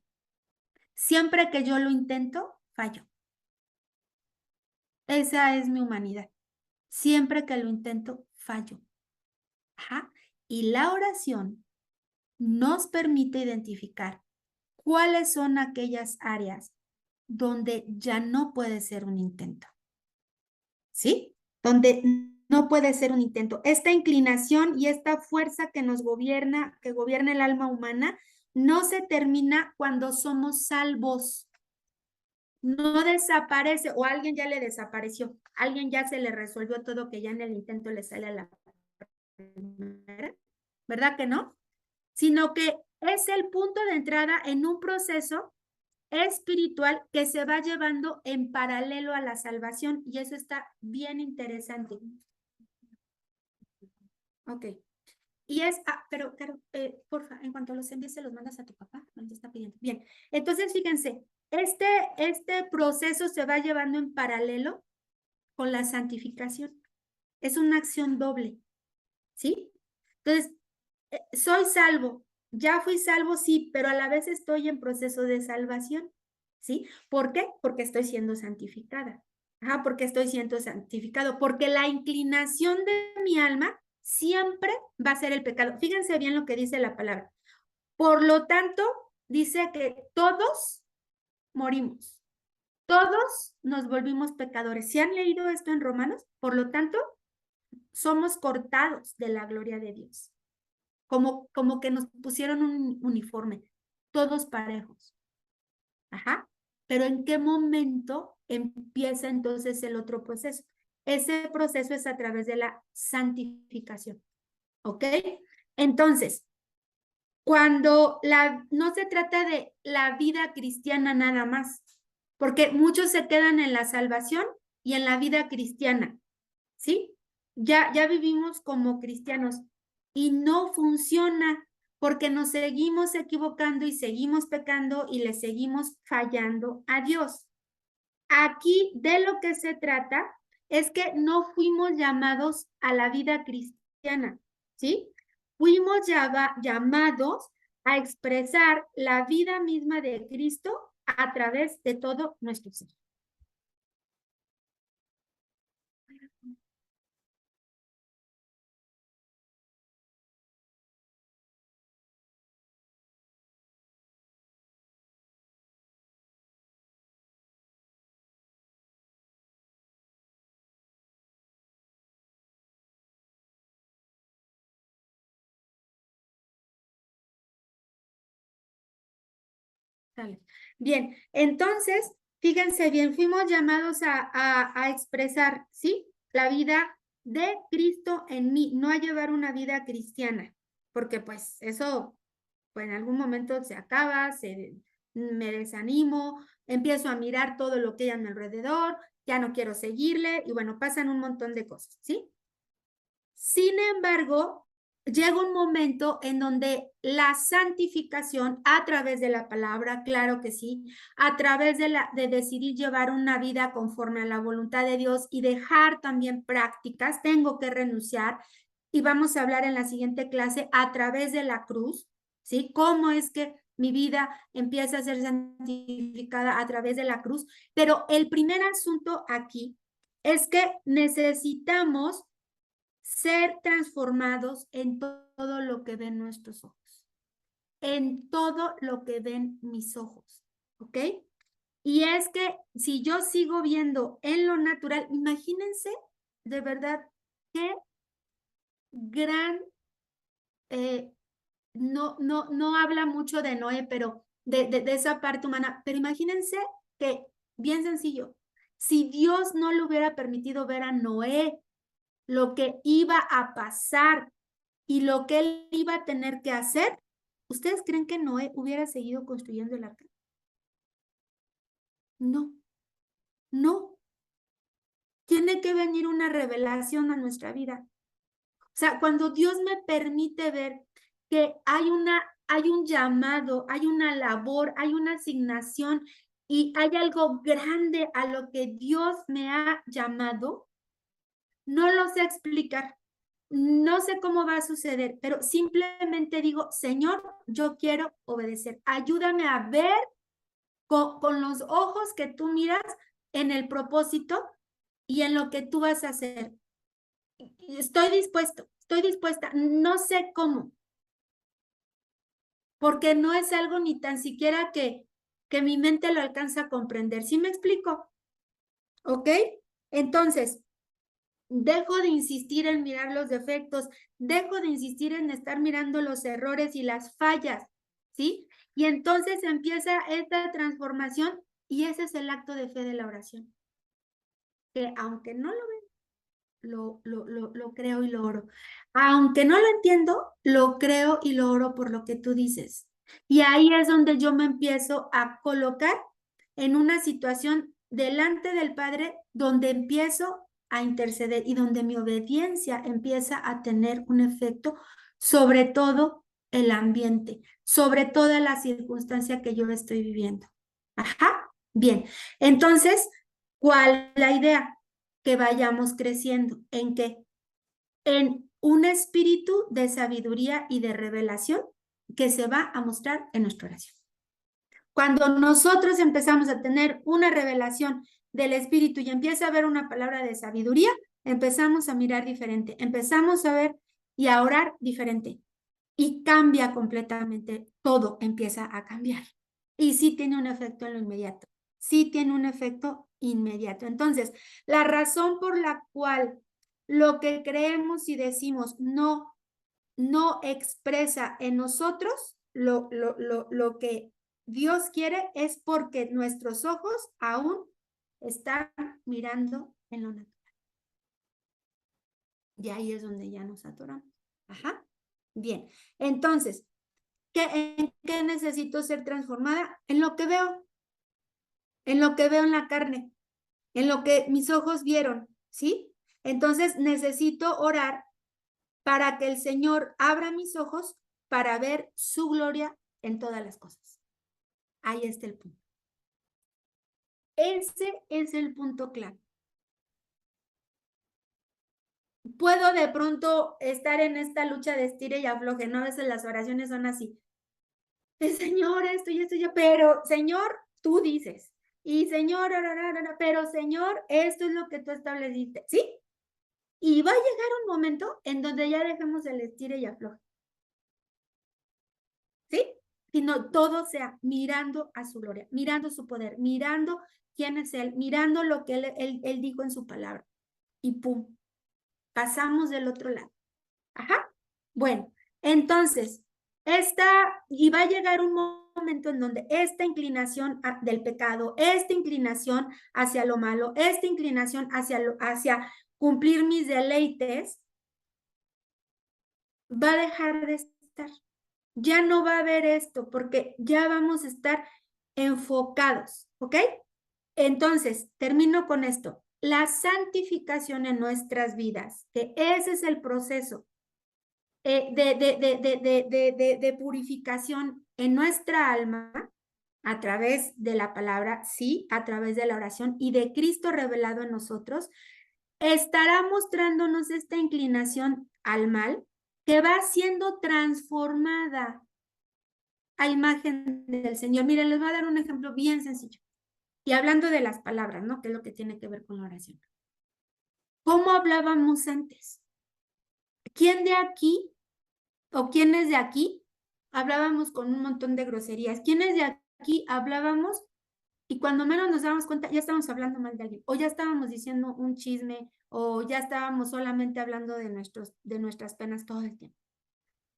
Siempre que yo lo intento, fallo. Esa es mi humanidad. Siempre que lo intento, fallo. Ajá. Y la oración nos permite identificar cuáles son aquellas áreas donde ya no puede ser un intento. ¿Sí? Donde no puede ser un intento. Esta inclinación y esta fuerza que nos gobierna, que gobierna el alma humana, no se termina cuando somos salvos. No desaparece o alguien ya le desapareció, alguien ya se le resolvió todo que ya en el intento le sale a la primera, ¿verdad que no? Sino que es el punto de entrada en un proceso espiritual que se va llevando en paralelo a la salvación y eso está bien interesante. Ok. Y es, pero, porfa, en cuanto los envíes, se los mandas a tu papá, te está pidiendo. Bien, entonces fíjense, este proceso se va llevando en paralelo con la santificación. Es una acción doble, ¿sí? Entonces, soy salvo, ya fui salvo, sí, pero a la vez estoy en proceso de salvación, ¿sí? ¿Por qué? Porque estoy siendo santificada. Ajá, porque estoy siendo santificado, porque la inclinación de mi alma siempre va a ser el pecado. Fíjense bien lo que dice la palabra. Por lo tanto, dice que todos morimos. Todos nos volvimos pecadores. ¿Sí han leído esto en Romanos? Por lo tanto, somos cortados de la gloria de Dios. Como que nos pusieron un uniforme, todos parejos. Ajá. Pero ¿en qué momento empieza entonces el otro proceso? Ese proceso es a través de la santificación. ¿Ok? Entonces, cuando no se trata de la vida cristiana nada más, porque muchos se quedan en la salvación y en la vida cristiana, ¿sí? Ya vivimos como cristianos y no funciona porque nos seguimos equivocando y seguimos pecando y le seguimos fallando a Dios. Aquí de lo que se trata es que no fuimos llamados a la vida cristiana, ¿sí? Fuimos llamados a expresar la vida misma de Cristo a través de todo nuestro ser. Bien, entonces, fíjense bien, fuimos llamados a expresar, ¿sí? La vida de Cristo en mí, no a llevar una vida cristiana, porque pues eso, pues en algún momento se acaba, me desanimo, empiezo a mirar todo lo que hay a mi alrededor, ya no quiero seguirle, y bueno, pasan un montón de cosas, ¿sí? Sin embargo, llega un momento en donde la santificación a través de la palabra, claro que sí, a través de decidir llevar una vida conforme a la voluntad de Dios y dejar también prácticas, tengo que renunciar y vamos a hablar en la siguiente clase a través de la cruz, ¿sí? ¿Cómo es que mi vida empieza a ser santificada a través de la cruz? Pero el primer asunto aquí es que necesitamos ser transformados en todo lo que ven nuestros ojos, en todo lo que ven mis ojos, ¿ok? Y es que si yo sigo viendo en lo natural, imagínense de verdad qué gran, no habla mucho de Noé, pero de esa parte humana, pero imagínense que, bien sencillo, si Dios no le hubiera permitido ver a Noé lo que iba a pasar y lo que él iba a tener que hacer, ¿ustedes creen que Noé hubiera seguido construyendo el arca? No, no. Tiene que venir una revelación a nuestra vida. O sea, cuando Dios me permite ver que hay un llamado, hay una labor, hay una asignación y hay algo grande a lo que Dios me ha llamado, no lo sé explicar. No sé cómo va a suceder, pero simplemente digo, Señor, yo quiero obedecer. Ayúdame a ver con los ojos que tú miras en el propósito y en lo que tú vas a hacer. Estoy dispuesta, no sé cómo, porque no es algo ni tan siquiera que mi mente lo alcanza a comprender. ¿Sí me explico? ¿Ok? Entonces, dejo de insistir en mirar los defectos, dejo de insistir en estar mirando los errores y las fallas, ¿sí? Y entonces empieza esta transformación y ese es el acto de fe de la oración. Que aunque no lo veo, lo creo y lo oro. Aunque no lo entiendo, lo creo y lo oro por lo que tú dices. Y ahí es donde yo me empiezo a colocar en una situación delante del Padre donde empiezo a interceder y donde mi obediencia empieza a tener un efecto sobre todo el ambiente, sobre toda la circunstancia que yo estoy viviendo. Ajá, bien. Entonces, ¿cuál es la idea? Que vayamos creciendo. ¿En qué? En un espíritu de sabiduría y de revelación que se va a mostrar en nuestra oración. Cuando nosotros empezamos a tener una revelación del espíritu y empieza a haber una palabra de sabiduría, empezamos a mirar diferente, empezamos a ver y a orar diferente y cambia completamente, todo empieza a cambiar. Y sí tiene un efecto en lo inmediato. Sí tiene un efecto inmediato. Entonces, la razón por la cual lo que creemos y decimos no expresa en nosotros lo que Dios quiere es porque nuestros ojos aún están mirando en lo natural. Y ahí es donde ya nos atoramos. Ajá. Bien. Entonces, ¿en qué necesito ser transformada? En lo que veo en la carne, en lo que mis ojos vieron, ¿sí? Entonces necesito orar para que el Señor abra mis ojos para ver su gloria en todas las cosas. Ahí está el punto. Ese es el punto clave. Puedo de pronto estar en esta lucha de estire y afloje, ¿no? A veces las oraciones son así. El Señor, esto y esto, pero Señor, tú dices. Y Señor, pero Señor, esto es lo que tú estableciste, ¿sí? Y va a llegar un momento en donde ya dejemos el estire y afloje. ¿Sí? Sino todo sea mirando a su gloria, mirando su poder, mirando quién es Él, mirando lo que él dijo en su palabra. Y pum, pasamos del otro lado. Ajá. Bueno, entonces, y va a llegar un momento en donde esta inclinación del pecado, esta inclinación hacia lo malo, esta inclinación hacia cumplir mis deleites, va a dejar de estar. Ya no va a haber esto porque ya vamos a estar enfocados, ¿ok? Entonces, termino con esto. La santificación en nuestras vidas, que ese es el proceso de purificación en nuestra alma a través de la palabra, sí, a través de la oración y de Cristo revelado en nosotros, estará mostrándonos esta inclinación al mal que va siendo transformada a imagen del Señor. Miren, les voy a dar un ejemplo bien sencillo. Y hablando de las palabras, ¿no? Que es lo que tiene que ver con la oración. ¿Cómo hablábamos antes? ¿Quién de aquí o quiénes de aquí hablábamos con un montón de groserías? ¿Quiénes de aquí hablábamos y cuando menos nos dábamos cuenta ya estábamos hablando mal de alguien o ya estábamos diciendo un chisme o ya estábamos solamente hablando de nuestras penas todo el tiempo?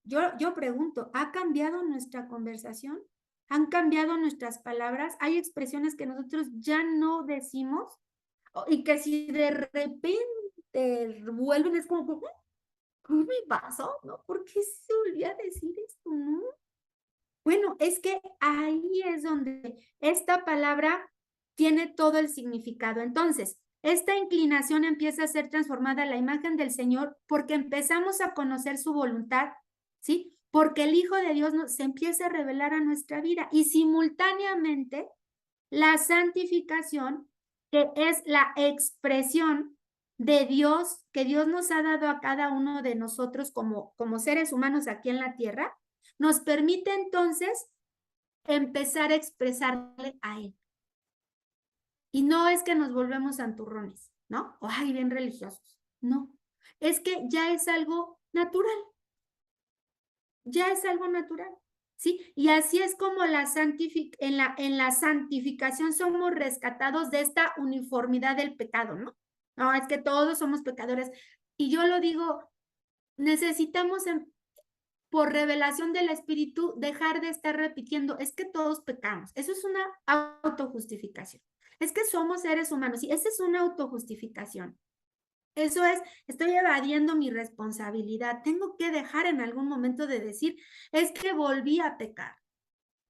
Yo pregunto, ¿ha cambiado nuestra conversación? ¿Han cambiado nuestras palabras? ¿Hay expresiones que nosotros ya no decimos? Y que si de repente vuelven, es como, ¿qué me pasó? ¿No? ¿Por qué se volvió a decir esto? ¿No? Bueno, es que ahí es donde esta palabra tiene todo el significado. Entonces, esta inclinación empieza a ser transformada a la imagen del Señor porque empezamos a conocer su voluntad, ¿sí? Porque el Hijo de Dios se empieza a revelar a nuestra vida y simultáneamente la santificación, que es la expresión de Dios, que Dios nos ha dado a cada uno de nosotros como seres humanos aquí en la tierra, nos permite entonces empezar a expresarle a Él. Y no es que nos volvemos santurrones, ¿no? O ay, bien religiosos. No, es que ya es algo natural. Ya es algo natural. ¿Sí? Y así es como en la santificación somos rescatados de esta uniformidad del pecado, ¿no? No, es que todos somos pecadores. Y yo lo digo, necesitamos por revelación del Espíritu dejar de estar repitiendo, es que todos pecamos. Eso es una autojustificación. Es que somos seres humanos y esa es una autojustificación. Eso es, estoy evadiendo mi responsabilidad. Tengo que dejar en algún momento de decir, es que volví a pecar.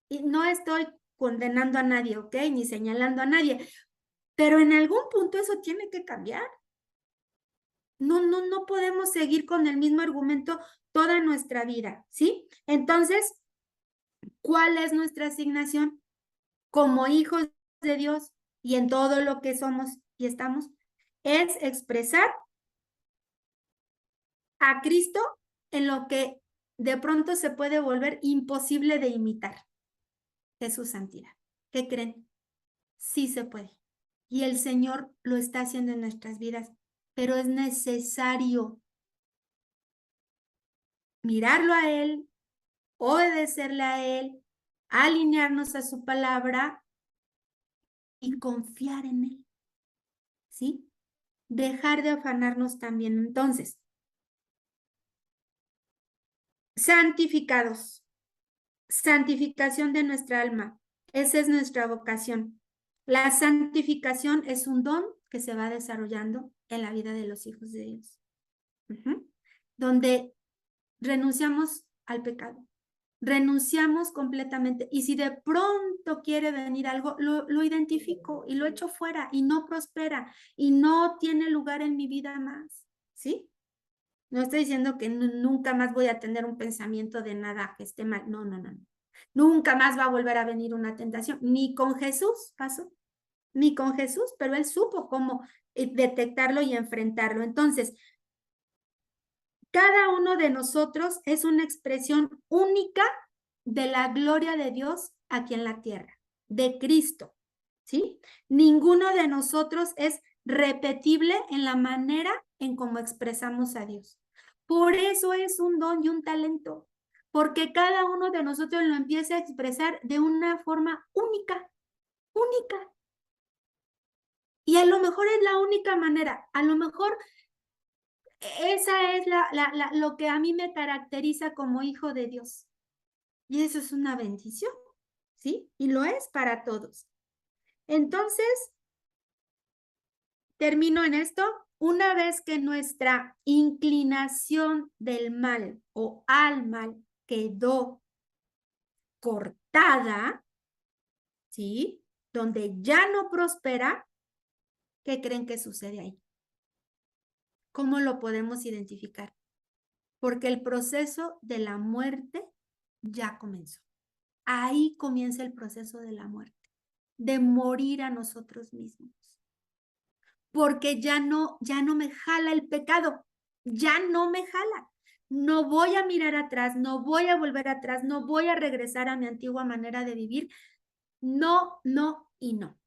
Y no estoy condenando a nadie, ¿ok? Ni señalando a nadie. Pero en algún punto eso tiene que cambiar. No podemos seguir con el mismo argumento toda nuestra vida, ¿sí? Entonces, ¿cuál es nuestra asignación? Como hijos de Dios y en todo lo que somos y estamos, es expresar a Cristo en lo que de pronto se puede volver imposible de imitar, que es su santidad. ¿Qué creen? Sí se puede. Y el Señor lo está haciendo en nuestras vidas, pero es necesario mirarlo a Él, obedecerle a Él alinearnos a su palabra y confiar en él, ¿sí? Dejar de afanarnos también. Entonces, santificados, santificación de nuestra alma. Esa es nuestra vocación. La santificación es un don que se va desarrollando en la vida de los hijos de Dios. Donde renunciamos al pecado, renunciamos completamente. Y si de pronto quiere venir algo, lo identifico y lo echo fuera y no prospera y no tiene lugar en mi vida más, ¿sí? No estoy diciendo que nunca más voy a tener un pensamiento de nada que esté mal. No, no, no. Nunca más va a volver a venir una tentación. Ni con Jesús pasó, ni con Jesús, pero él supo cómo detectarlo y enfrentarlo. Entonces, cada uno de nosotros es una expresión única de la gloria de Dios aquí en la tierra, de Cristo, ¿sí? Ninguno de nosotros es repetible en la manera en cómo expresamos a Dios. Por eso es un don y un talento, porque cada uno de nosotros lo empieza a expresar de una forma única, única. Y a lo mejor es la única manera, a lo mejor esa es lo que a mí me caracteriza como hijo de Dios. Y eso es una bendición, ¿sí? Y lo es para todos. Entonces, termino en esto. Una vez que nuestra inclinación del mal o al mal quedó cortada, ¿sí? Donde ya no prospera, ¿qué creen que sucede ahí? ¿Cómo lo podemos identificar? Porque el proceso de la muerte ya comenzó. Ahí comienza el proceso de la muerte, de morir a nosotros mismos. Porque ya no me jala el pecado, ya no me jala. No voy a mirar atrás, no voy a volver atrás, no voy a regresar a mi antigua manera de vivir. No, no y no.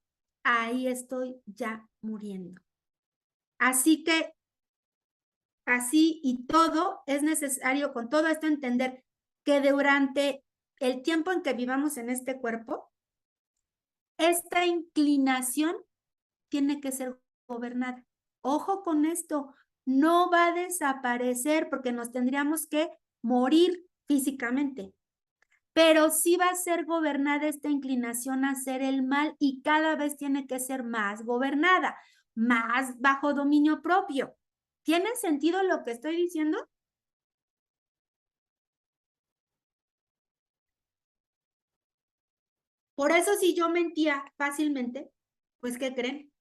Ahí estoy ya muriendo. Así que, así y todo, es necesario con todo esto entender que durante el tiempo en que vivamos en este cuerpo, esta inclinación tiene que ser gobernada. Ojo con esto, no va a desaparecer porque nos tendríamos que morir físicamente, pero sí va a ser gobernada esta inclinación a hacer el mal y cada vez tiene que ser más gobernada, más bajo dominio propio. ¿Tiene sentido lo que estoy diciendo? Por eso si yo mentía fácilmente, pues ¿qué creen?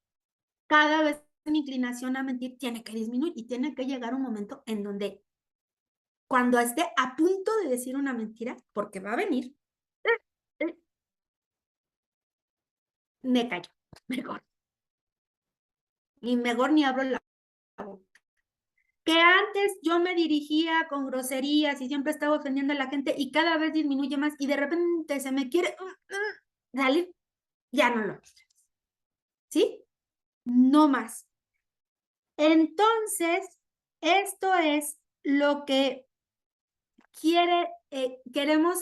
Cada vez mi inclinación a mentir tiene que disminuir y tiene que llegar un momento en donde cuando esté a punto de decir una mentira, porque va a venir, me callo, mejor. Y mejor ni abro la boca. Que antes yo me dirigía con groserías y siempre estaba ofendiendo a la gente y cada vez disminuye más y de repente se me quiere salir, ya no lo. ¿Sí? No más. Entonces, esto es lo que queremos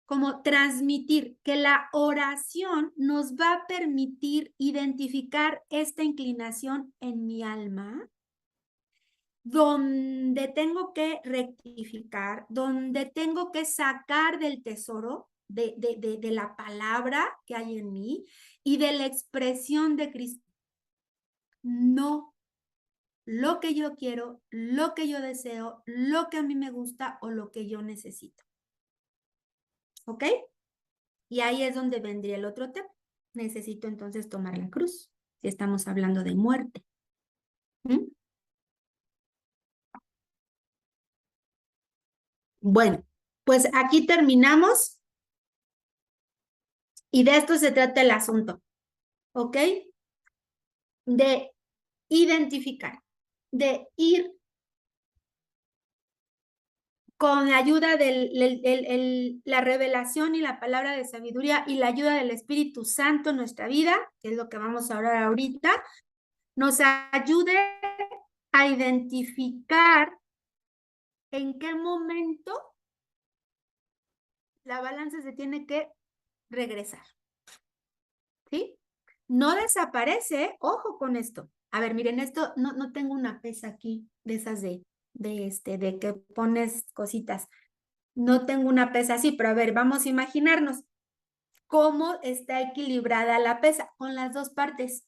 como transmitir, que la oración nos va a permitir identificar esta inclinación en mi alma, donde tengo que rectificar, donde tengo que sacar del tesoro de la palabra que hay en mí y de la expresión de Cristo. No lo que yo quiero, lo que yo deseo, lo que a mí me gusta o lo que yo necesito. ¿Ok? Y ahí es donde vendría el otro tema. Necesito entonces tomar la cruz, si estamos hablando de muerte. ¿Mm? Bueno, pues aquí terminamos y de esto se trata el asunto, ¿ok? De identificar, de ir con la ayuda de la revelación y la palabra de sabiduría y la ayuda del Espíritu Santo en nuestra vida, que es lo que vamos a hablar ahorita, nos ayude a identificar en qué momento la balanza se tiene que regresar. ¿Sí? No desaparece, ojo con esto. A ver, miren, esto, no tengo una pesa aquí de esas de que pones cositas. No tengo una pesa así, pero a ver, vamos a imaginarnos cómo está equilibrada la pesa con las dos partes.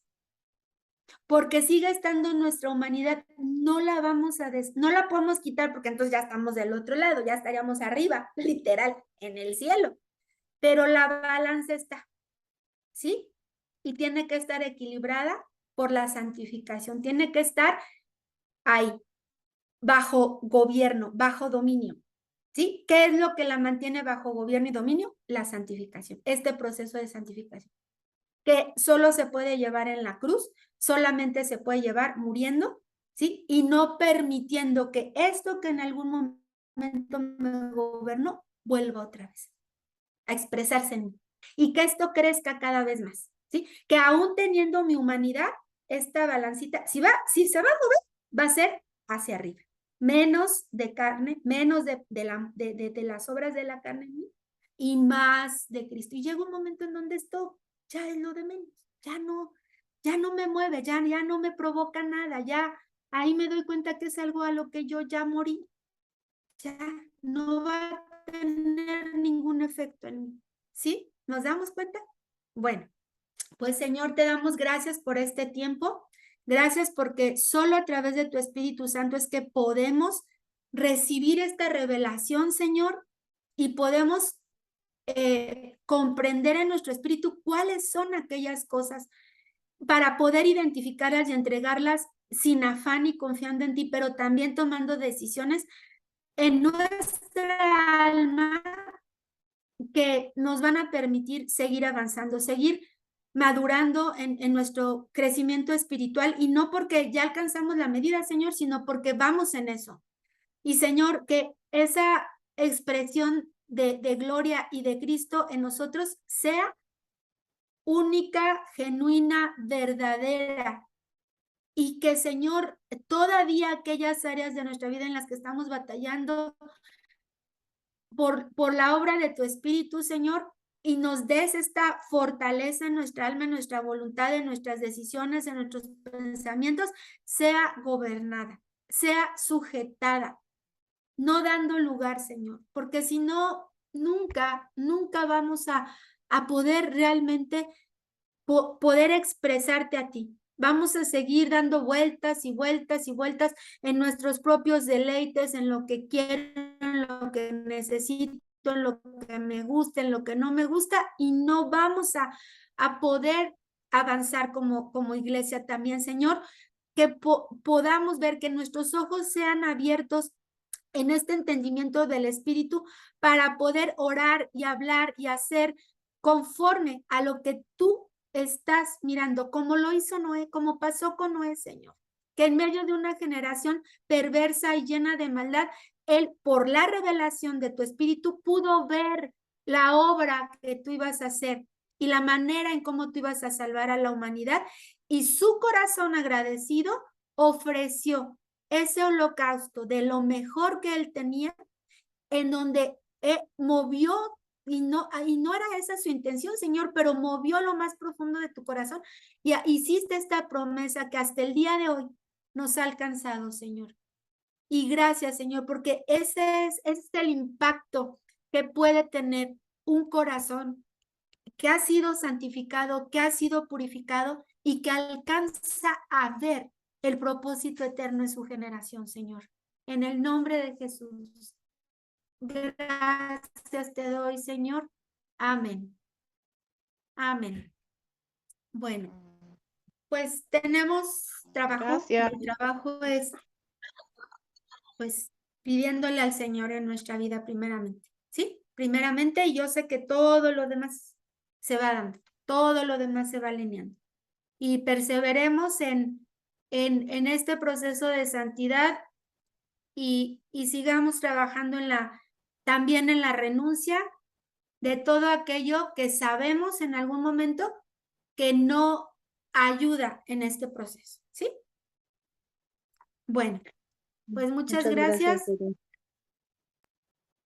Porque sigue estando en nuestra humanidad, no la vamos a no la podemos quitar porque entonces ya estamos del otro lado, ya estaríamos arriba, literal, en el cielo. Pero la balanza está, ¿sí? Y tiene que estar equilibrada por la santificación, tiene que estar ahí, bajo gobierno, bajo dominio. ¿Sí? ¿Qué es lo que la mantiene bajo gobierno y dominio? La santificación, este proceso de santificación, que solo se puede llevar en la cruz, solamente se puede llevar muriendo, ¿sí? Y no permitiendo que esto que en algún momento me gobernó vuelva otra vez a expresarse en mí. Y que esto crezca cada vez más, ¿sí? Que aún teniendo mi humanidad, esta balancita, si se va a mover, va a ser hacia arriba. Menos de carne, menos de las obras de la carne en mí y más de Cristo. Y llega un momento en donde esto ya es lo de menos, ya no me mueve, ya no me provoca nada, ya ahí me doy cuenta que es algo a lo que yo ya morí, ya no va a tener ningún efecto en mí. ¿Sí? ¿Nos damos cuenta? Bueno, pues Señor, te damos gracias por este tiempo. Gracias porque solo a través de tu Espíritu Santo es que podemos recibir esta revelación, Señor, y podemos comprender en nuestro espíritu cuáles son aquellas cosas para poder identificarlas y entregarlas sin afán y confiando en ti, pero también tomando decisiones en nuestra alma que nos van a permitir seguir avanzando, seguir madurando en nuestro crecimiento espiritual y no porque ya alcanzamos la medida, Señor, sino porque vamos en eso. Y Señor, que esa expresión de gloria y de Cristo en nosotros sea única, genuina, verdadera. Y que, Señor, todavía aquellas áreas de nuestra vida en las que estamos batallando por la obra de tu Espíritu, Señor, y nos des esta fortaleza en nuestra alma, en nuestra voluntad, en nuestras decisiones, en nuestros pensamientos, sea gobernada, sea sujetada, no dando lugar, Señor, porque si no, nunca vamos a poder realmente poder expresarte a ti. Vamos a seguir dando vueltas y vueltas y vueltas en nuestros propios deleites, en lo que quiero, en lo que necesito, en lo que me gusta, en lo que no me gusta, y no vamos a poder avanzar como iglesia también, Señor, que podamos ver que nuestros ojos sean abiertos en este entendimiento del Espíritu para poder orar y hablar y hacer conforme a lo que tú estás mirando, como lo hizo Noé, como pasó con Noé, Señor, que en medio de una generación perversa y llena de maldad, él, por la revelación de tu Espíritu, pudo ver la obra que tú ibas a hacer y la manera en cómo tú ibas a salvar a la humanidad, y su corazón agradecido ofreció ese holocausto de lo mejor que él tenía, en donde movió, y no era esa su intención, Señor, pero movió lo más profundo de tu corazón y hiciste esta promesa que hasta el día de hoy nos ha alcanzado, Señor. Y gracias, Señor, porque ese es el impacto que puede tener un corazón que ha sido santificado, que ha sido purificado y que alcanza a ver el propósito eterno en su generación, Señor. En el nombre de Jesús. Gracias te doy, Señor. Amén. Amén. Bueno, pues tenemos trabajo. Gracias. El trabajo es, pues, pidiéndole al Señor en nuestra vida primeramente. ¿Sí? Primeramente, y yo sé que todo lo demás se va dando, todo lo demás se va alineando. Y perseveremos en este proceso de santidad y sigamos trabajando también en la renuncia de todo aquello que sabemos en algún momento que no ayuda en este proceso, ¿sí? Bueno, pues muchas gracias.